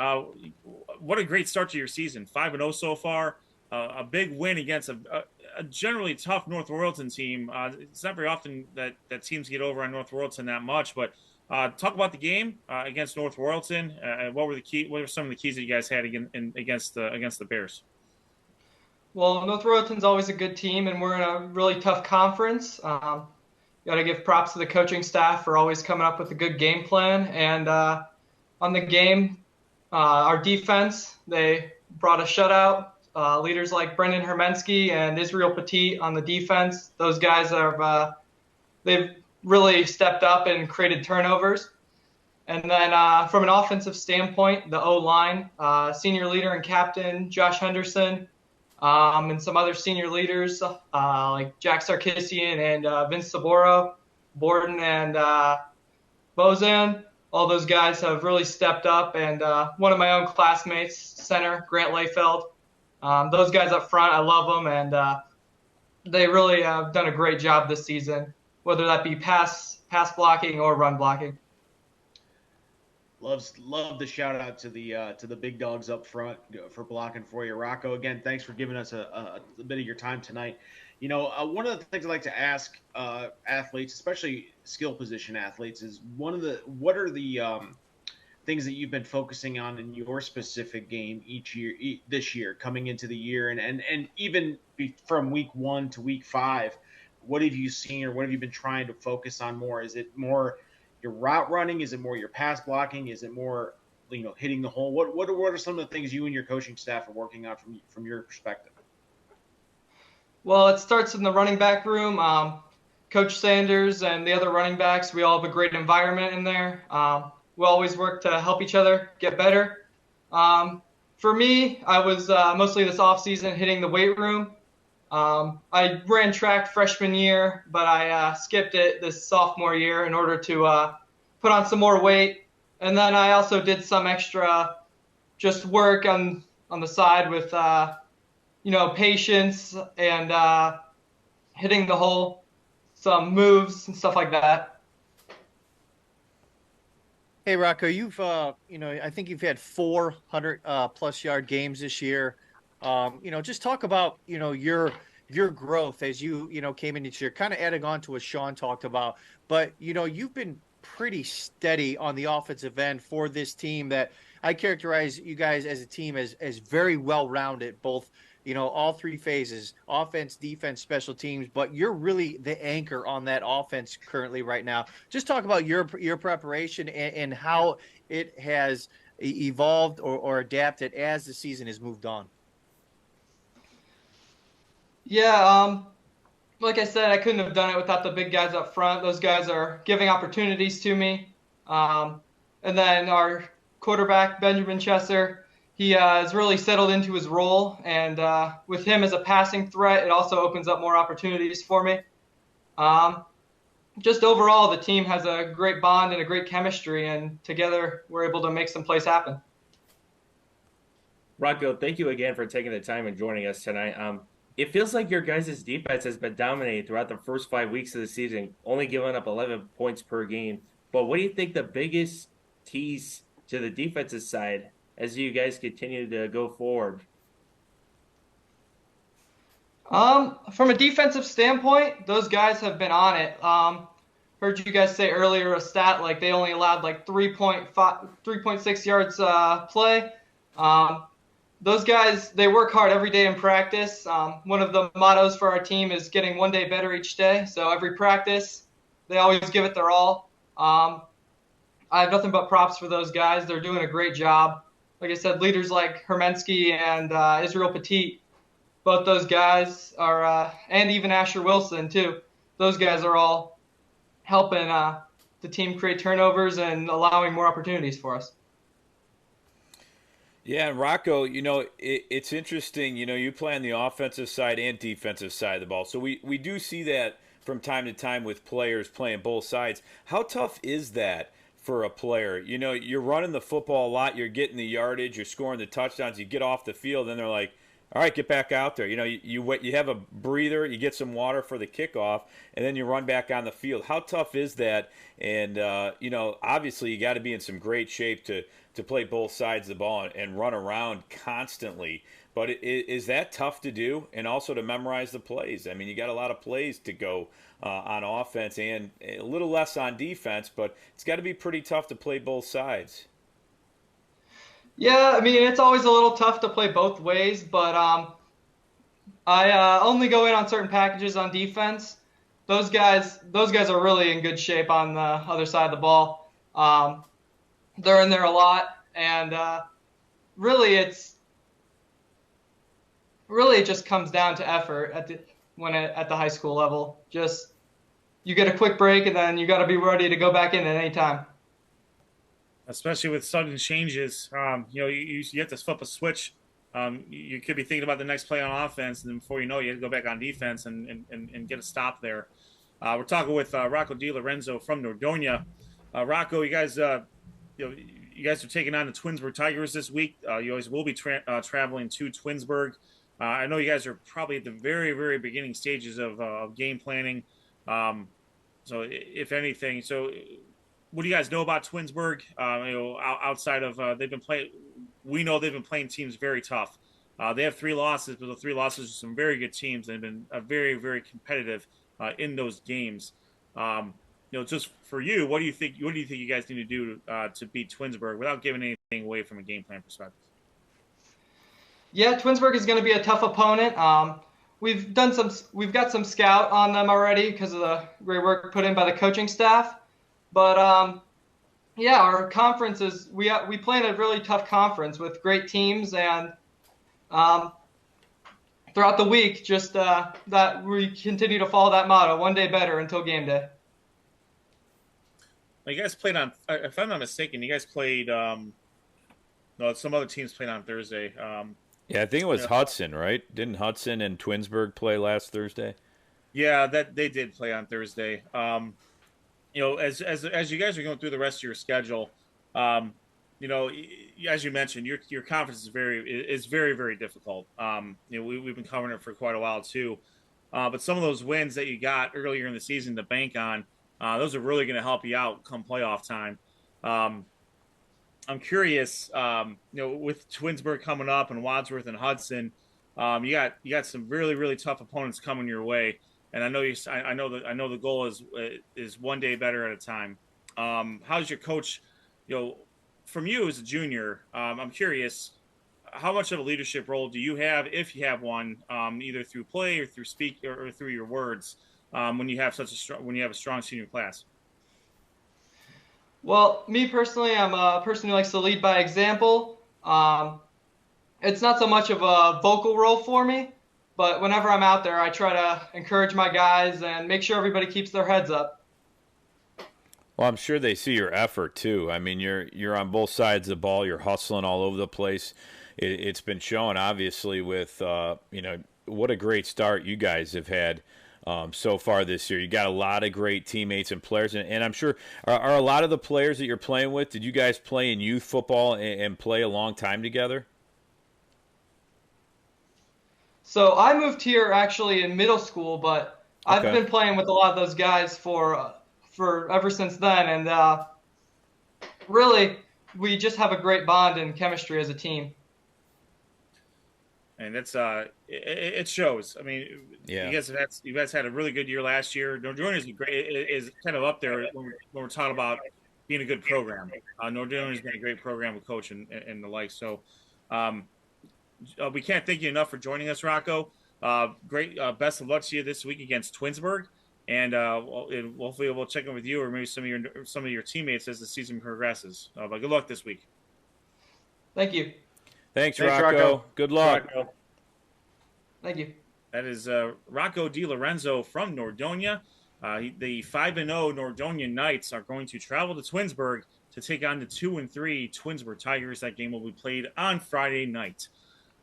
What a great start to your season. 5-0 so far. A big win against a generally tough North Royalton team. It's not very often that teams get over on North Royalton that much, but talk about the game against North Royalton. What were some of the keys that you guys had against the Bears? Well, North Royalton's always a good team, and we're in a really tough conference. Got to give props to the coaching staff for always coming up with a good game plan. And on the game, our defense, they brought a shutout. Leaders like Brendan Hermensky and Israel Petit on the defense. Those guys they've really stepped up and created turnovers. And then from an offensive standpoint, the O-line, senior leader and captain Josh Henderson, and some other senior leaders like Jack Sarkisian and Vince Saboro, Borden and Bozan. All those guys have really stepped up. And one of my own classmates, center Grant Layfeld. Those guys up front, I love them, and they really have done a great job this season, whether that be pass blocking or run blocking. Love the shout out to the big dogs up front for blocking for you, Rocco. Again, thanks for giving us a bit of your time tonight. One of the things I like to ask athletes, especially skill position athletes, is what are the things that you've been focusing on in your specific game this year, coming into the year, and even from week 1 to week 5, what have you seen or what have you been trying to focus on more? Is it more your route running? Is it more your pass blocking? Is it more hitting the hole? What are some of the things you and your coaching staff are working on from your perspective? Well, it starts in the running back room. Coach Sanders and the other running backs, we all have a great environment in there. We always work to help each other get better. For me, I was mostly this offseason hitting the weight room. I ran track freshman year, but I skipped it this sophomore year in order to put on some more weight. And then I also did some extra just work on the side with, patience and hitting the hole, some moves and stuff like that. Hey, Rocco, you've, I think you've had 400 plus yard games this year. Just talk about, your growth as you came in this year, kind of adding on to what Sean talked about. But, you've been pretty steady on the offensive end for this team that I characterize you guys as a team as very well-rounded, both, all three phases, offense, defense, special teams, but you're really the anchor on that offense currently right now. Just talk about your preparation and how it has evolved or adapted as the season has moved on. Yeah, like I said, I couldn't have done it without the big guys up front. Those guys are giving opportunities to me. And then our quarterback, Benjamin Chesser, he has really settled into his role. And with him as a passing threat, it also opens up more opportunities for me. Just overall, the team has a great bond and a great chemistry, and together we're able to make some plays happen. Rocco, thank you again for taking the time and joining us tonight. It feels like your guys' defense has been dominating throughout the first 5 weeks of the season, only giving up 11 points per game. But what do you think the biggest keys to the defensive side as you guys continue to go forward? From a defensive standpoint, those guys have been on it. Heard you guys say earlier a stat like they only allowed like 3.6 yards play. Those guys, they work hard every day in practice. One of the mottos for our team is getting one day better each day. So every practice, they always give it their all. I have nothing but props for those guys. They're doing a great job. Like I said, leaders like Hermensky and Israel Petit, both those guys are, and even Asher Wilson too. Those guys are all helping the team create turnovers and allowing more opportunities for us. Yeah, and Rocco, it's interesting, you play on the offensive side and defensive side of the ball. So we do see that from time to time with players playing both sides. How tough is that for a player? You're running the football a lot, you're getting the yardage, you're scoring the touchdowns, you get off the field, and they're like, all right, get back out there. You have a breather, you get some water for the kickoff, and then you run back on the field. How tough is that? And, obviously you got to be in some great shape to play both sides of the ball and run around constantly. But is that tough to do? And also to memorize the plays. I mean, you got a lot of plays to go on offense and a little less on defense, but it's got to be pretty tough to play both sides. Yeah, I mean, it's always a little tough to play both ways, but I only go in on certain packages on defense. Those guys are really in good shape on the other side of the ball. They're in there a lot, and really it just comes down to effort at the high school level. Just you get a quick break, and then you got to be ready to go back in at any time. Especially with sudden changes, you have to flip a switch. You could be thinking about the next play on offense, and then before you know it, you have to go back on defense and get a stop there. We're talking with Rocco DeLorenzo from Nordonia. Rocco, you guys are taking on the Twinsburg Tigers this week. You always will be traveling to Twinsburg. I know you guys are probably at the very, very beginning stages of game planning. So if anything, what do you guys know about Twinsburg? Outside of they've been playing teams very tough. They have 3 losses, but the 3 losses are some very good teams. They've been very, very competitive in those games. Just for you, what do you think you guys need to do to beat Twinsburg without giving anything away from a game plan perspective? Yeah, Twinsburg is going to be a tough opponent. We've got some scout on them already because of the great work put in by the coaching staff. But Yeah, our conference is we play in a really tough conference with great teams, and throughout the week, just that we continue to follow that motto: one day better until game day. Well, you guys played on, if I'm not mistaken, you guys played. No, some other teams played on Thursday. Yeah, I think it was Hudson, right? Didn't Hudson and Twinsburg play last Thursday? Yeah, that they did play on Thursday. As you guys are going through the rest of your schedule, as you mentioned, your conference is very very difficult. We've been covering it for quite a while too, but some of those wins that you got earlier in the season to bank on, those are really going to help you out come playoff time. I'm curious, with Twinsburg coming up and Wadsworth and Hudson, you got some really really tough opponents coming your way. And I know the goal is one day better at a time. How's your coach? From you as a junior, I'm curious, how much of a leadership role do you have, if you have one, either through play or through speak or through your words, when you have a strong senior class? Well, me personally, I'm a person who likes to lead by example. It's not so much of a vocal role for me. But whenever I'm out there, I try to encourage my guys and make sure everybody keeps their heads up. Well, I'm sure they see your effort too. I mean, you're on both sides of the ball. You're hustling all over the place. It's been shown, obviously, with what a great start you guys have had so far this year. You got a lot of great teammates and players, and I'm sure are a lot of the players that you're playing with. Did you guys play in youth football and play a long time together? So I moved here actually in middle school, but I've been playing with a lot of those guys for ever since then, and really we just have a great bond and chemistry as a team. And it's it shows. I mean, yeah, you guys had a really good year last year. Nordonia is kind of up there when we're talking about being a good program. Nordonia has been a great program with coach and the like. So. We can't thank you enough for joining us, Rocco. Great, best of luck to you this week against Twinsburg, and hopefully we'll check in with you or maybe some of your teammates as the season progresses. But good luck this week. Thank you. Thanks, Rocco. Good luck. Rocco. Thank you. That is Rocco DeLorenzo from Nordonia. The 5-0 Nordonia Knights are going to travel to Twinsburg to take on the 2-3 Twinsburg Tigers. That game will be played on Friday night.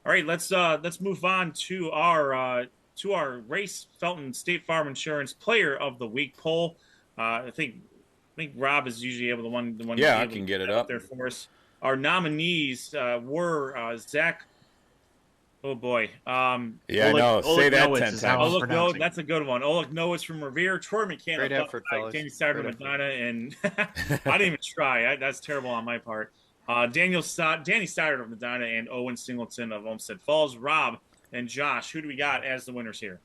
All right, let's move on to our Race Felton State Farm Insurance Player of the Week poll. I think Rob is usually able the one. Yeah, I can get it up there for us. Our nominees were Zach. Oh boy. Yeah, no. Say that 10 times. Oleg, that's a good one. Oleg Noah's from Revere. Troy McCann. Great effort, fellas. Danny started with Medina, and I didn't even try. That's terrible on my part. Danny Stoddard of Medina and Owen Singleton of Olmsted Falls. Rob and Josh, who do we got as the winners here?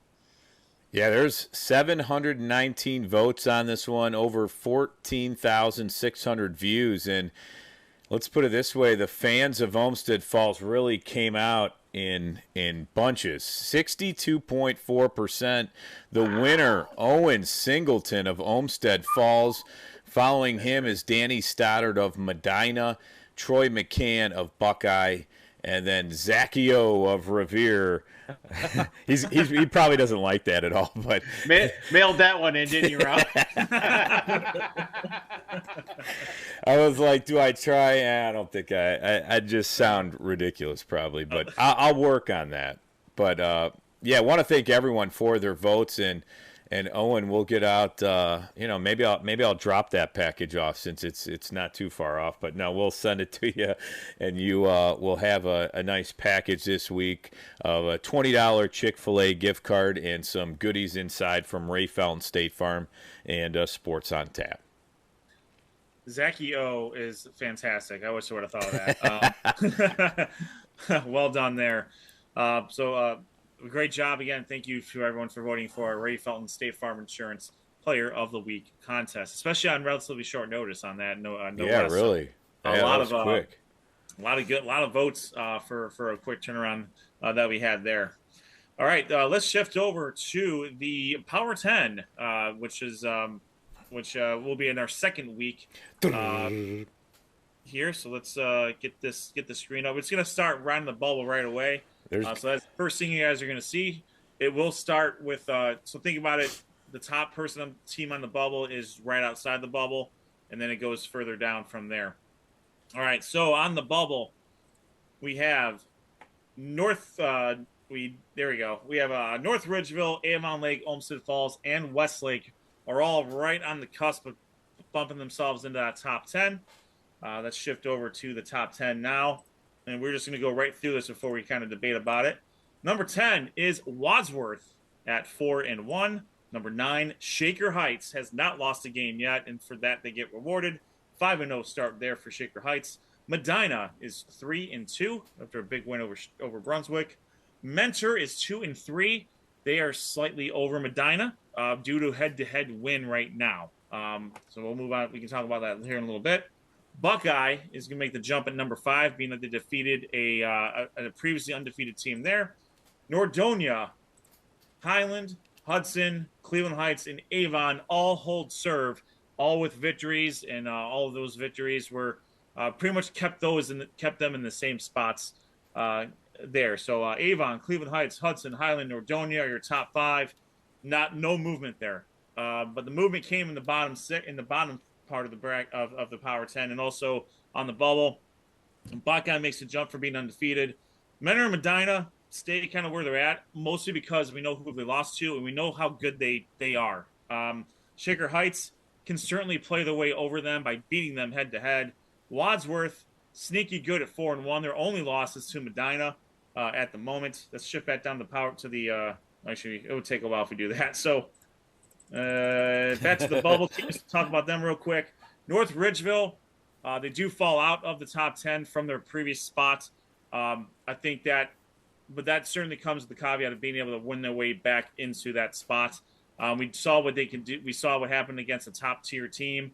Yeah, there's 719 votes on this one, over 14,600 views. And let's put it this way, the fans of Olmsted Falls really came out in bunches. 62.4%. The winner, Owen Singleton of Olmsted Falls. Following him is Danny Stoddard of Medina, Troy McCann of Buckeye, and then Zacchio of Revere. He probably doesn't like that at all, but mailed that one in, didn't you, Rob? I was like, do I try? I don't think I just sound ridiculous probably, but I'll work on that. But yeah, I want to thank everyone for their votes, and Owen, we'll get out. Maybe I'll drop that package off since it's not too far off. But no, we'll send it to you, and you will have a nice package this week of a $20 Chick-fil-A gift card and some goodies inside from Ray Felton State Farm and Sports on Tap. Zachy O is fantastic. I wish I would have thought of that. Well done there. Great job again. Thank you to everyone for voting for our Ray Felton State Farm Insurance Player of the Week contest, especially on relatively short notice on that. Really. A lot of votes for a quick turnaround that we had there. All right, let's shift over to the Power 10, which is which will be in our second week here. So let's get the screen up. It's going to start right in the bubble right away. So that's the first thing you guys are going to see. It will start with so think about it. The top person on the team on the bubble is right outside the bubble, and then it goes further down from there. All right, so on the bubble, we have North. There we go. We have North Ridgeville, Avon Lake, Olmsted Falls, and Westlake are all right on the cusp of bumping themselves into that top 10. Let's shift over to the top 10 now, and we're just going to go right through this before we kind of debate about it. Number 10 is Wadsworth at 4-1. Number 9, Shaker Heights has not lost a game yet, and for that they get rewarded. 5-0 start there for Shaker Heights. Medina is 3-2 after a big win over Brunswick. Mentor is 2-3. They are slightly over Medina due to head-to-head win right now. So we'll move on. We can talk about that here in a little bit. Buckeye is going to make the jump at number 5, being that they defeated a previously undefeated team there. Nordonia, Highland, Hudson, Cleveland Heights, and Avon all hold serve, all with victories, and all of those victories were pretty much kept them in the same spots there. So Avon, Cleveland Heights, Hudson, Highland, Nordonia are your top 5. No movement there, but the movement came in the bottom part of the Power 10, and also on the bubble. Buckeye makes the jump for being undefeated. Mentor and Medina stay kind of where they're at, mostly because we know who they lost to and we know how good they are. Shaker Heights can certainly play their way over them by beating them head to head. Wadsworth, sneaky good at 4-1. Their only loss is to Medina at the moment. Let's shift back down to the actually, it would take a while if we do that. So back to the bubble teams. Talk about them real quick. North Ridgeville, they do fall out of the top 10 from their previous spot. I think but that certainly comes with the caveat of being able to win their way back into that spot. We saw what they can do. We saw what happened against a top tier team.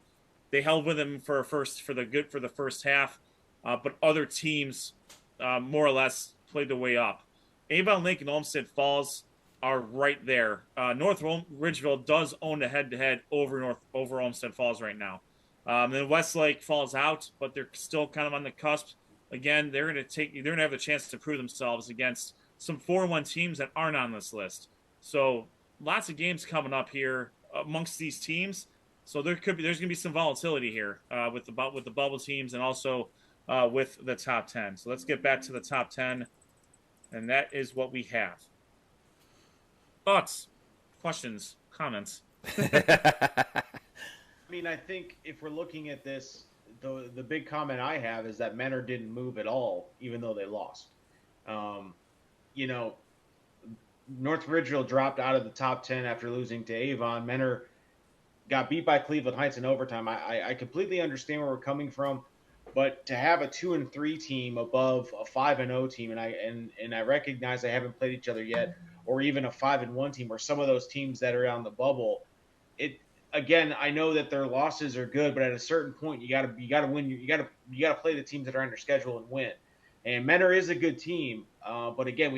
They held with them for the first half, but other teams more or less played their way up. Avon Lake and Olmsted Falls are right there. North Ridgeville does own a head-to-head over Olmsted Falls right now. Then Westlake falls out, but they're still kind of on the cusp. Again, they're going to have a chance to prove themselves against some 4-1 teams that aren't on this list. So lots of games coming up here amongst these teams. So there's going to be some volatility here with the bubble teams and also with the top 10. So let's get back to the top 10, and that is what we have. Thoughts, questions, comments? I mean, I think if we're looking at this, the big comment I have is that Mentor didn't move at all, even though they lost. North Ridgeville dropped out of the top 10 after losing to Avon. Mentor got beat by Cleveland Heights in overtime. I completely understand where we're coming from, but to have a 2-3 team above a 5-0 team, and I recognize they haven't played each other yet, or even a 5-1 team, or some of those teams that are on the bubble, Again, I know that their losses are good, but at a certain point, you got to win. You got to play the teams that are on your schedule and win. And Mentor is a good team, but again,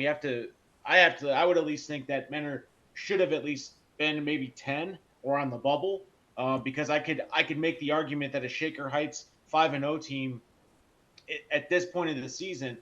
I would at least think that Mentor should have at least been maybe 10 or on the bubble, because I could make the argument that a Shaker Heights 5-0 team at this point of the season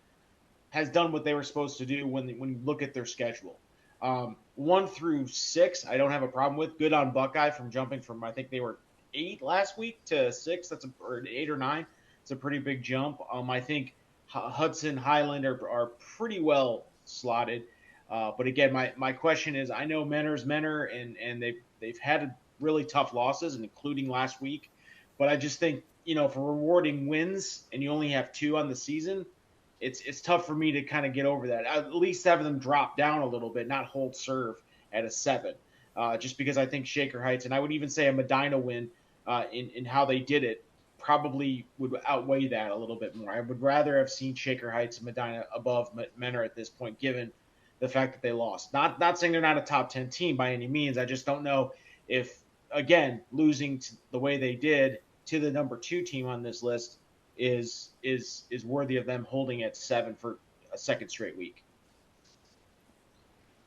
has done what they were supposed to do when you look at their schedule. 1 through 6, I don't have a problem with. Good on Buckeye from jumping from, I think they were 8 last week to 6. Or 8 or 9. It's a pretty big jump. I think Hudson, Highland are pretty well slotted. But again, my question is, I know Mentor's Mentor, and they've had really tough losses, including last week. But I just think, for rewarding wins and you only have 2 on the season, it's tough for me to kind of get over that. At least have them drop down a little bit, not hold serve at a 7. Just because I think Shaker Heights, and I would even say a Medina win in how they did it, probably would outweigh that a little bit more. I would rather have seen Shaker Heights and Medina above Mentor at this point, given the fact that they lost. Not saying they're not a top 10 team by any means. I just don't know if, again, losing the way they did to the number 2 team on this list is worthy of them holding at 7 for a second straight week.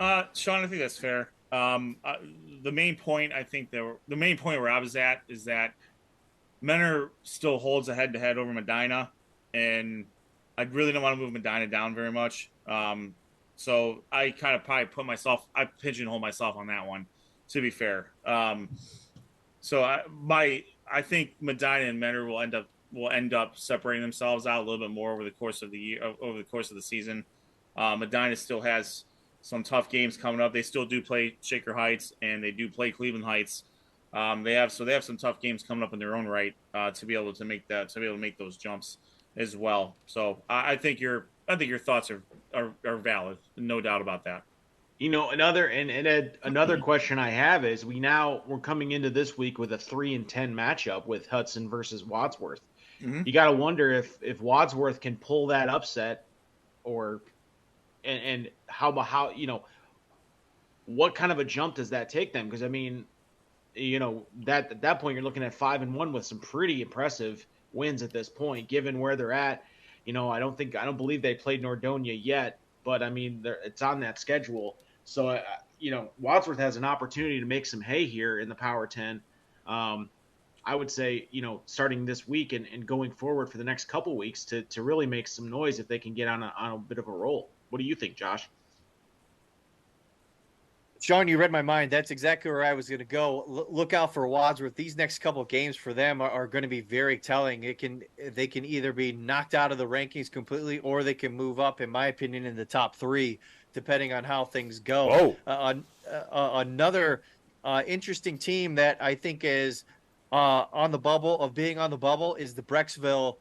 Sean, I think that's fair. The main point the main point where I was at is that Menor still holds a head-to-head over Medina, and I really don't want to move Medina down very much. So I kind of probably I pigeonhole myself on that one, to be fair. So I think Medina and Menor will end up separating themselves out a little bit more over the course of the year, over the course of the season. Medina still has some tough games coming up. They still do play Shaker Heights, and they do play Cleveland Heights. They have some tough games coming up in their own right to be able to make those jumps as well. So I think your thoughts are valid, no doubt about that. Another question I have is we're coming into this week with a 3-10 matchup with Hudson versus Wadsworth. Mm-hmm. You got to wonder if Wadsworth can pull that upset, and how what kind of a jump does that take them? Because at that point you're looking at 5-1 with some pretty impressive wins at this point, given where they're at. I don't believe they played Nordonia yet, but it's on that schedule. So Wadsworth has an opportunity to make some hay here in the Power 10. I would say, starting this week and going forward for the next couple weeks to really make some noise if they can get on a bit of a roll. What do you think, Josh? Sean, you read my mind. That's exactly where I was going to go. Look out for Wadsworth. These next couple games for them are going to be very telling. They can either be knocked out of the rankings completely, or they can move up, in my opinion, in the top 3, depending on how things go. Another interesting team that I think is on the bubble is the Brecksville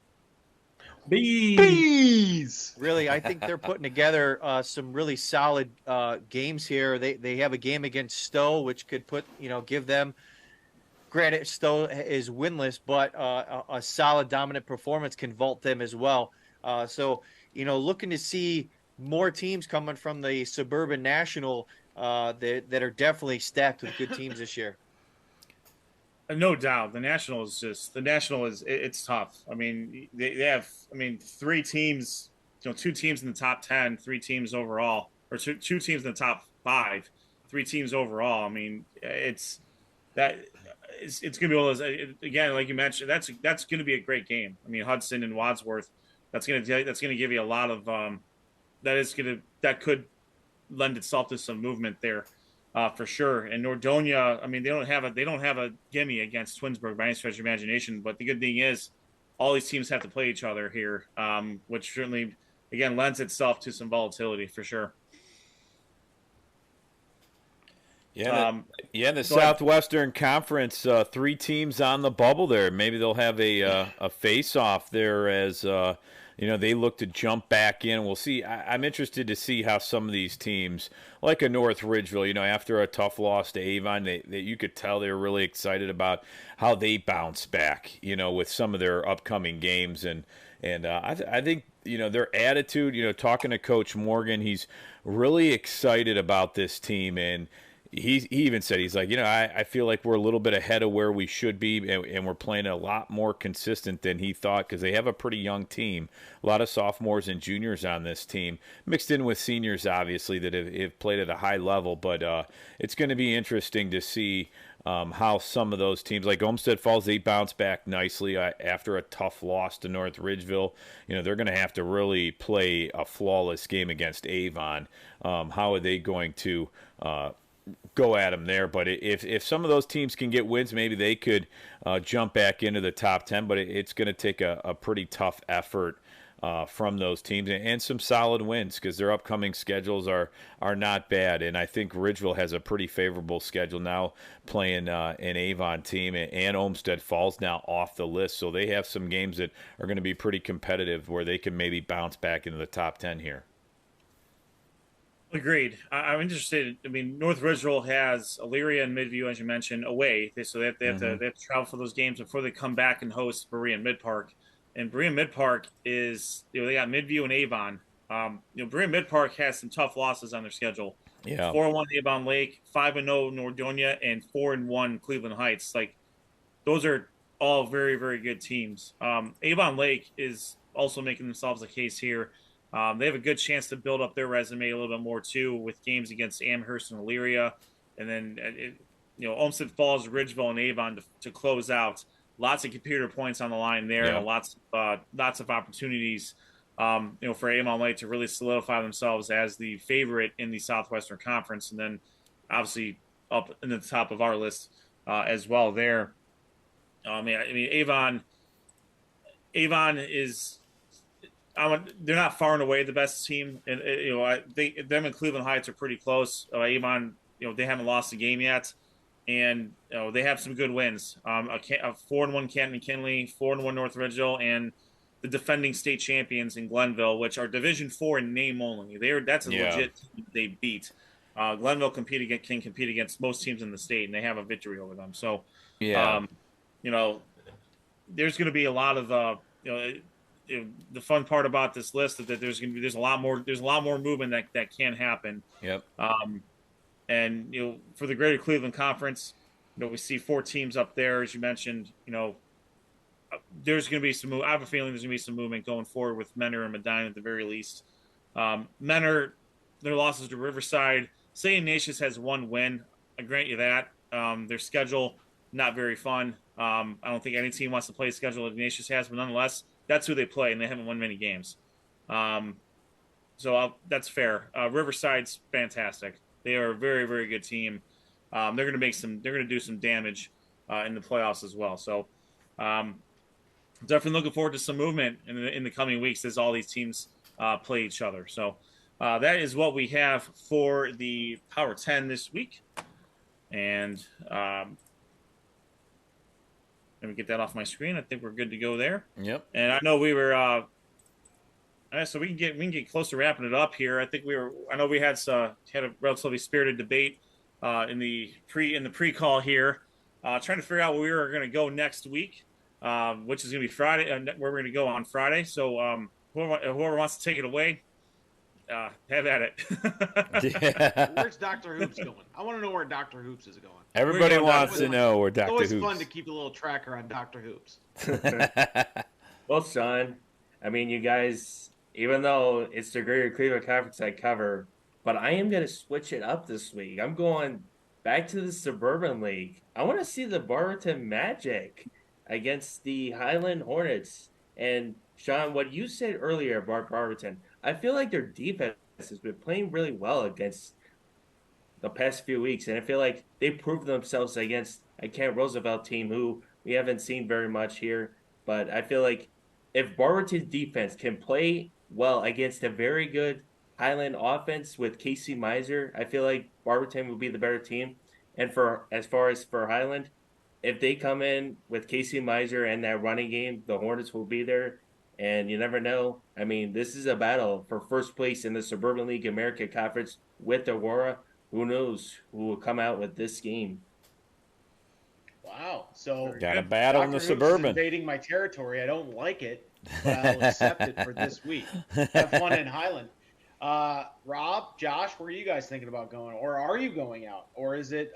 Bees. Really, I think they're putting together some really solid games here. They have a game against Stowe, which could give them. Granted, Stowe is winless, but a solid dominant performance can vault them as well. So looking to see more teams coming from the Suburban National that are definitely stacked with good teams this year. No doubt. The National is it's tough. They have 3 teams, 2 teams in the top 10, 3 teams overall, or two teams in the top 5, 3 teams overall. It's going to be one of those, again, like you mentioned, that's going to be a great game. Hudson and Wadsworth, that's going to give you a lot of that could lend itself to some movement there. For sure. And Nordonia, they don't have a gimme against Twinsburg by any stretch of imagination. But the good thing is, all these teams have to play each other here, which certainly, again, lends itself to some volatility for sure. Yeah, in the Southwestern Conference, 3 teams on the bubble there. Maybe they'll have a face-off there as they look to jump back in. We'll see. I'm interested to see how some of these teams, like a North Ridgeville, after a tough loss to Avon, you could tell they were really excited about how they bounce back, with some of their upcoming games. And I think, their attitude, talking to Coach Morgan, he's really excited about this team. And he even said, he's like, I feel like we're a little bit ahead of where we should be, and we're playing a lot more consistent than he thought, because they have a pretty young team, a lot of sophomores and juniors on this team, mixed in with seniors, obviously, that have played at a high level. But it's going to be interesting to see how some of those teams, like Olmsted Falls, they bounce back nicely after a tough loss to North Ridgeville. They're going to have to really play a flawless game against Avon. How are they going to go at them there? But if some of those teams can get wins, maybe they could jump back into the top 10. But it's going to take a pretty tough effort from those teams and some solid wins, because their upcoming schedules are not bad. And I think Ridgeville has a pretty favorable schedule now, playing an Avon team, and Olmsted Falls now off the list. So they have some games that are going to be pretty competitive, where they can maybe bounce back into the top 10 here. Agreed. I'm interested. North Ridgeville has Elyria and Midview, as you mentioned, away. They have to travel for those games before they come back and host Berea and Mid-Park. And Berea and Mid-Park is, they got Midview and Avon. Berea and Mid-Park has some tough losses on their schedule. Yeah. 4-1 Avon Lake, 5-0 Nordonia, and 4-1 Cleveland Heights. Those are all very, very good teams. Avon Lake is also making themselves a case here. They have a good chance to build up their resume a little bit more, too, with games against Amherst and Elyria, and then Olmsted Falls, Ridgeville, and Avon to close out. Lots of computer points on the line there, and lots of opportunities, for Avon Lake to really solidify themselves as the favorite in the Southwestern Conference, and then obviously up in the top of our list as well there. Avon is. They're not far and away the best team, and them and Cleveland Heights are pretty close. Avon, they haven't lost a game yet, and they have some good wins. A 4-1 Canton McKinley, 4-1 North Ridgeville, and the defending state champions in Glenville, which are Division IV in name only. That's a legit team they beat. Glenville can compete against most teams in the state, and they have a victory over them. So, there's going to be a lot of the fun part about this list is that there's a lot more movement that can happen. Yep. And for the Greater Cleveland Conference, we see 4 teams up there, as you mentioned. There's going to be some. I have a feeling there's going to be some movement going forward with Menor and Medina at the very least. Menor, their losses to Riverside. St. Ignatius has 1 win. I grant you that. Their schedule not very fun. I don't think any team wants to play the schedule Ignatius has, but nonetheless, that's who they play, and they haven't won many games. So that's fair. Riverside's fantastic. They are a very, very good team. They're going to do some damage in the playoffs as well. So definitely looking forward to some movement in the coming weeks as all these teams play each other. So that is what we have for the Power 10 this week. And let me get that off my screen. I think we're good to go there. Yep. And I know we were so we can get close to wrapping it up here. I know we had a relatively spirited debate in the pre-call here, trying to figure out where we were going to go next week, which is going to be Friday, where we're going to go on Friday. So whoever wants to take it away, have at it. Where's Dr. Hoops going? I want to know where Dr. Hoops is going. Everybody wants to know where Dr. Hoops. It's always fun to keep a little tracker on Dr. Hoops. Well, Sean, you guys, even though it's the Greater Cleveland Conference I cover, but I am going to switch it up this week. I'm going back to the Suburban League. I want to see the Barberton Magic against the Highland Hornets. And Sean, what you said earlier about Barberton, I feel like their defense has been playing really well against the past few weeks, and I feel like they proved themselves against a Kent Roosevelt team who we haven't seen very much here. But I feel like if Barberton's defense can play well against a very good Highland offense with Casey Miser, I feel like Barberton will be the better team. And as far as for Highland, if they come in with Casey Miser and that running game, the Hornets will be there. And you never know. This is a battle for first place in the Suburban League America Conference with Aurora. Who knows who will come out with this game? Wow. So got a battle in the Suburban. Invading my territory. I don't like it, but I'll accept it for this week. Have fun in Highland. Rob, Josh, where are you guys thinking about going? Or are you going out? Or is it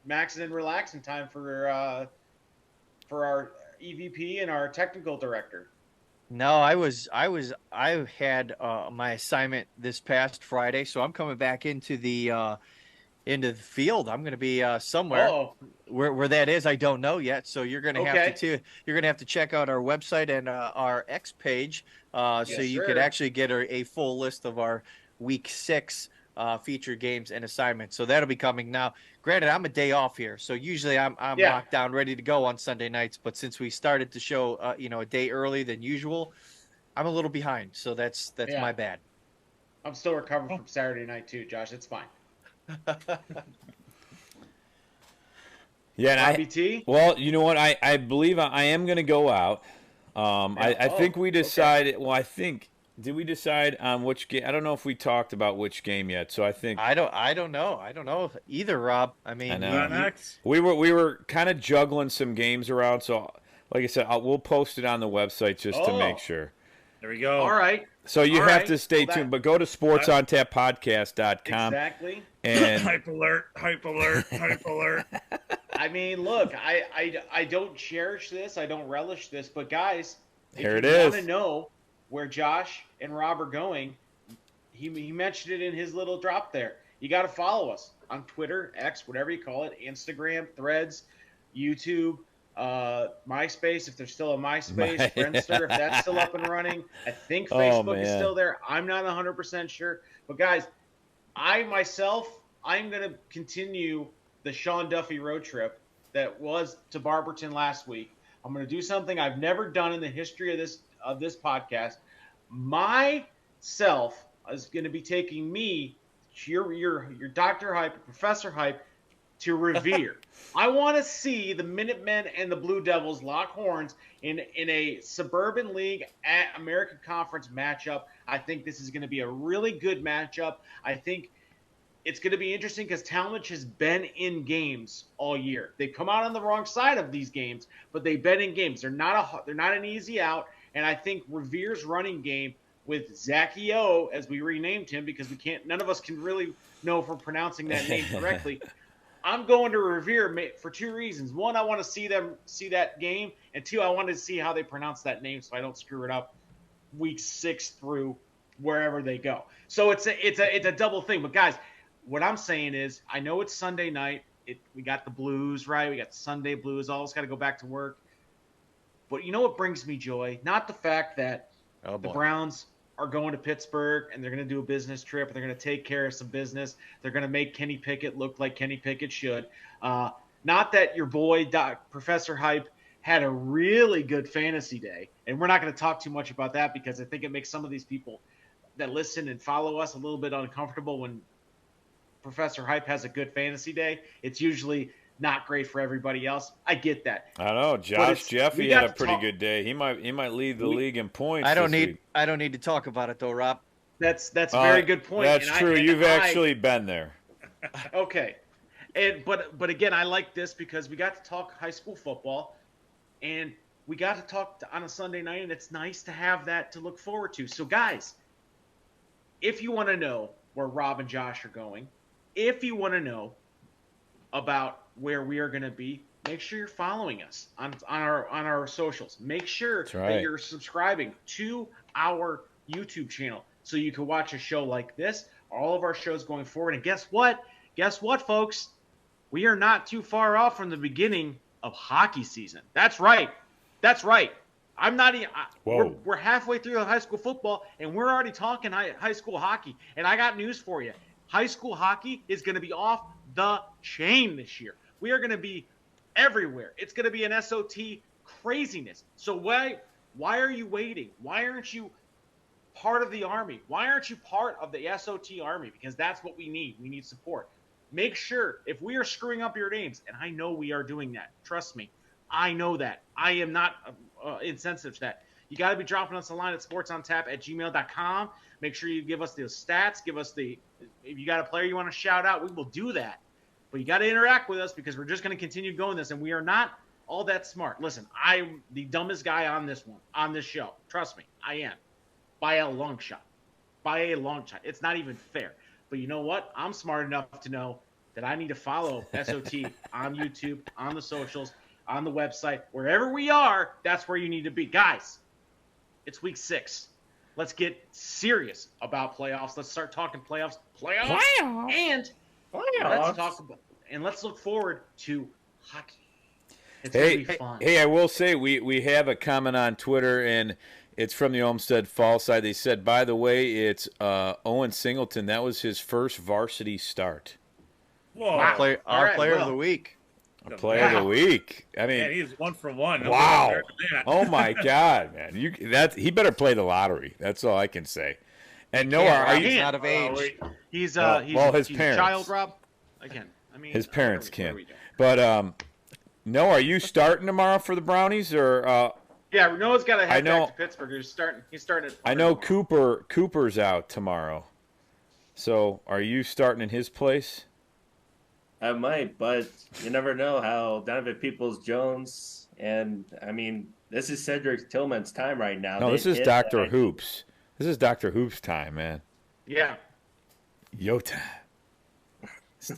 maxing and relaxing time for our EVP and our technical director? No, I had my assignment this past Friday, so I'm coming back into the field. I'm going to be somewhere. Oh. Where that is, I don't know yet. So you're going to have to check out our website and our X page, so you could actually get a full list of our Week 6 featured games and assignments. So that'll be coming. Now, granted, I'm a day off here, so usually I'm locked down, ready to go on Sunday nights. But since we started the show, a day early than usual, I'm a little behind. So that's my bad. I'm still recovering from Saturday night too, Josh. It's fine. Yeah, well, you know what? I believe I am going to go out. I think we decided. Okay. Well, did we decide on which game? I don't know if we talked about which game yet. So I think I don't know either, Rob. We were kind of juggling some games around. So, like I said, we'll post it on the website just to make sure. There we go. All right. So you have to stay tuned, but go to sportsontappodcast.com. Exactly. And hype alert. Look, I don't cherish this. I don't relish this. But guys, if here it you is. Want to know where Josh and Rob are going, he mentioned it in his little drop there. You got to follow us. on Twitter, X, whatever you call it, Instagram, Threads, YouTube, MySpace, if there's still a MySpace, Friendster, if that's still up and running. I think Facebook is still there. I'm not 100% sure. But guys, I'm going to continue the Sean Duffy road trip that was to Barberton last week. I'm going to do something I've never done in the history of this podcast. Myself is going to be taking me, your Dr. Hype, Professor Hype, to Revere. I want to see the Minutemen and the Blue Devils lock horns in a suburban league at American Conference matchup. I think this is going to be a really good matchup. I think it's going to be interesting because Talmadge has been in games all year. They've come out on the wrong side of these games, but they've been in games. They're not an easy out, and I think Revere's running game with Zachy O, as we renamed him because none of us can really know if we're pronouncing that name correctly. I'm going to Revere for two reasons. One, I want to see that game, and two, I want to see how they pronounce that name so I don't screw it up week 6 through wherever they go. So it's a double thing. But guys, what I'm saying is, I know it's Sunday night. We got the Blues, right? We got Sunday Blues. All of us got to go back to work. But you know what brings me joy? Not the fact that the Browns are going to Pittsburgh and they're going to do a business trip and they're going to take care of some business. They're going to make Kenny Pickett look like Kenny Pickett should. Not that your boy, Professor Hype, had a really good fantasy day. And we're not going to talk too much about that because I think it makes some of these people that listen and follow us a little bit uncomfortable when Professor Hype has a good fantasy day. It's usually not great for everybody else. I get that. I know. Josh Jeffy had a pretty good day. He might lead the league in points. I don't need to talk about it though, Rob. That's a very good point. That's true. You've actually been there. Okay. But again, I like this because we got to talk high school football and we got to talk on a Sunday night, and it's nice to have that to look forward to. So guys, if you want to know where Rob and Josh are going, if you want to know about where we are going to be, make sure you're following us on our socials. Make sure that you're subscribing to our YouTube channel so you can watch a show like this, all of our shows going forward. And guess what? Guess what, folks? We are not too far off from the beginning of hockey season. That's right. That's right. I'm not even. We're halfway through high school football, and we're already talking high school hockey. And I got news for you. High school hockey is going to be off the chain this year. We are going to be everywhere. It's going to be an SOT craziness. So why are you waiting? Why aren't you part of the Army? Why aren't you part of the SOT Army? Because that's what we need. We need support. Make sure, if we are screwing up your names, and I know we are doing that, trust me, I know that. I am not insensitive to that. You got to be dropping us a line at sportsontap@gmail.com. Make sure you give us the stats. If you got a player you want to shout out, we will do that. But you got to interact with us because we're just going to continue going this, and we are not all that smart. Listen, I'm the dumbest guy on this show. Trust me, I am. By a long shot. It's not even fair. But you know what? I'm smart enough to know that I need to follow SOT on YouTube, on the socials, on the website. Wherever we are, that's where you need to be. Guys, it's week 6. Let's get serious about playoffs. Let's start talking playoffs. And let's look forward to hockey. It's going to be fun. Hey, I will say we have a comment on Twitter, and it's from the Olmsted Falls side. They said, by the way, it's Owen Singleton. That was his first varsity start. Whoa. Our player of the week. A player of the week. I mean, man, he's 1 for 1. Wow. Oh my God, man! He better play the lottery. That's all I can say. And Noah, are you out of age? He's his parents. A child, Rob. Again, I mean, his parents can. But Noah, are you starting tomorrow for the Brownies or? Yeah, Noah's got to head back to Pittsburgh. He's starting. I know Cooper's out tomorrow. So are you starting in his place? I might, but you never know how Donovan Peoples-Jones and, I mean, this is Cedric Tillman's time right now. No, this is Dr. Hoops. This is Dr. Hoops time, man. Yeah. Yota.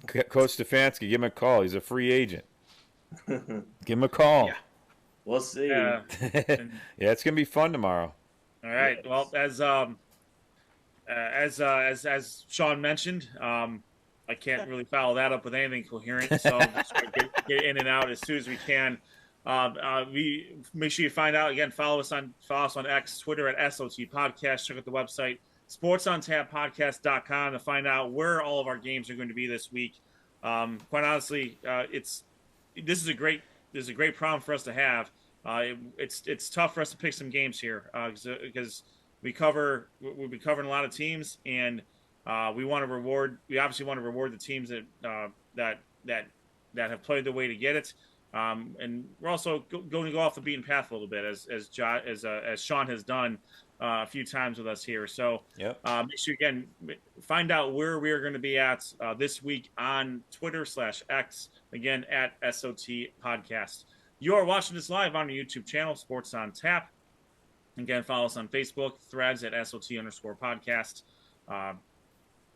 Coach Stefanski, give him a call. He's a free agent. Give him a call. Yeah. We'll see. Yeah, it's gonna be fun tomorrow. All right. Well, as Sean mentioned, I can't really follow that up with anything coherent, so I'm just going to get in and out as soon as we can. We make sure you find out again. Follow us on X, Twitter at SOT Podcast. Check out the website sportsontapodcast.com to find out where all of our games are going to be this week. Quite honestly, this is a great problem for us to have. It's tough for us to pick some games here because we'll be covering a lot of teams, and we obviously want to reward the teams that have played the way to get it. And we're also going to go off the beaten path a little bit, as Sean has done a few times with us here. So make sure again find out where we are going to be at this week on Twitter/X, again at SOT Podcast. You are watching this live on our YouTube channel, Sports on Tap. Again, follow us on Facebook, threads at SOT_podcast.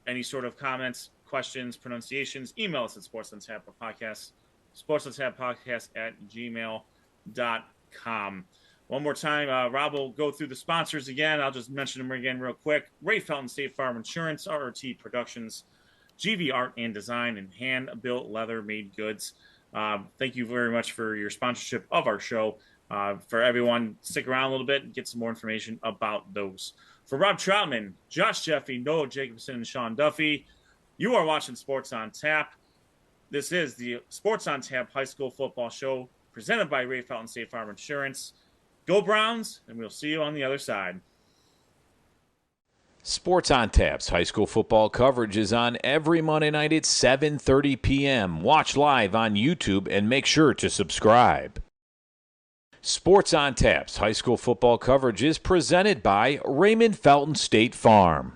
Any sort of comments, questions, pronunciations, email us at sportsontap@gmail.com. One more time, Rob will go through the sponsors again. I'll just mention them again real quick. Ray Felton State Farm Insurance, RRT Productions, GV Art and Design, and hand-built leather-made goods. Thank you very much for your sponsorship of our show. For everyone, stick around a little bit and get some more information about those. For Rob Troutman, Josh Jeffy, Noah Jacobson, and Sean Duffy, you are watching Sports on Tap. This is the Sports on Tap High School Football Show presented by Ray Felton State Farm Insurance. Go Browns, and we'll see you on the other side. Sports on Tap's high school football coverage is on every Monday night at 7:30 p.m. Watch live on YouTube and make sure to subscribe. Sports on Tap's high school football coverage is presented by Raymond Felton State Farm.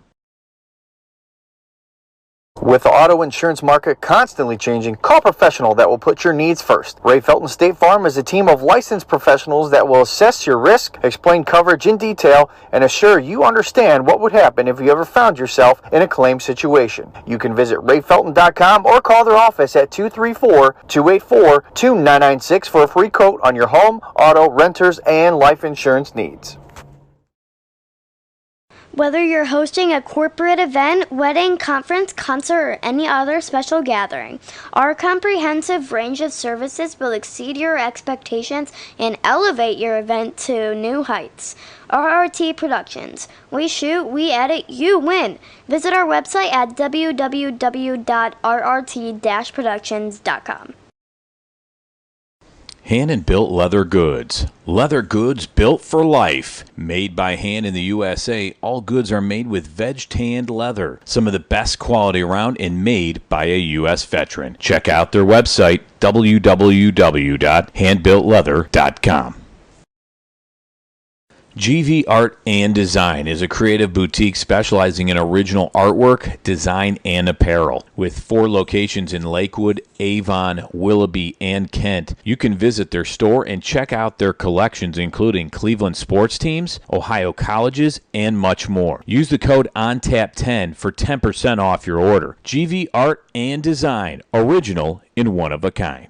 With the auto insurance market constantly changing, call a professional that will put your needs first. Ray Felton State Farm is a team of licensed professionals that will assess your risk, explain coverage in detail, and assure you understand what would happen if you ever found yourself in a claim situation. You can visit rayfelton.com or call their office at 234-284-2996 for a free quote on your home, auto, renters, and life insurance needs. Whether you're hosting a corporate event, wedding, conference, concert, or any other special gathering, our comprehensive range of services will exceed your expectations and elevate your event to new heights. RRT Productions. We shoot, we edit, you win. Visit our website at www.rrt-productions.com. Hand-and-built leather goods. Leather goods built for life. Made by hand in the USA, all goods are made with veg-tanned leather. Some of the best quality around and made by a U.S. veteran. Check out their website, www.handbuiltleather.com. GV Art and Design is a creative boutique specializing in original artwork, design, and apparel. With 4 locations in Lakewood, Avon, Willoughby, and Kent, you can visit their store and check out their collections including Cleveland sports teams, Ohio colleges, and much more. Use the code ONTAP10 for 10% off your order. GV Art and Design, original and one of a kind.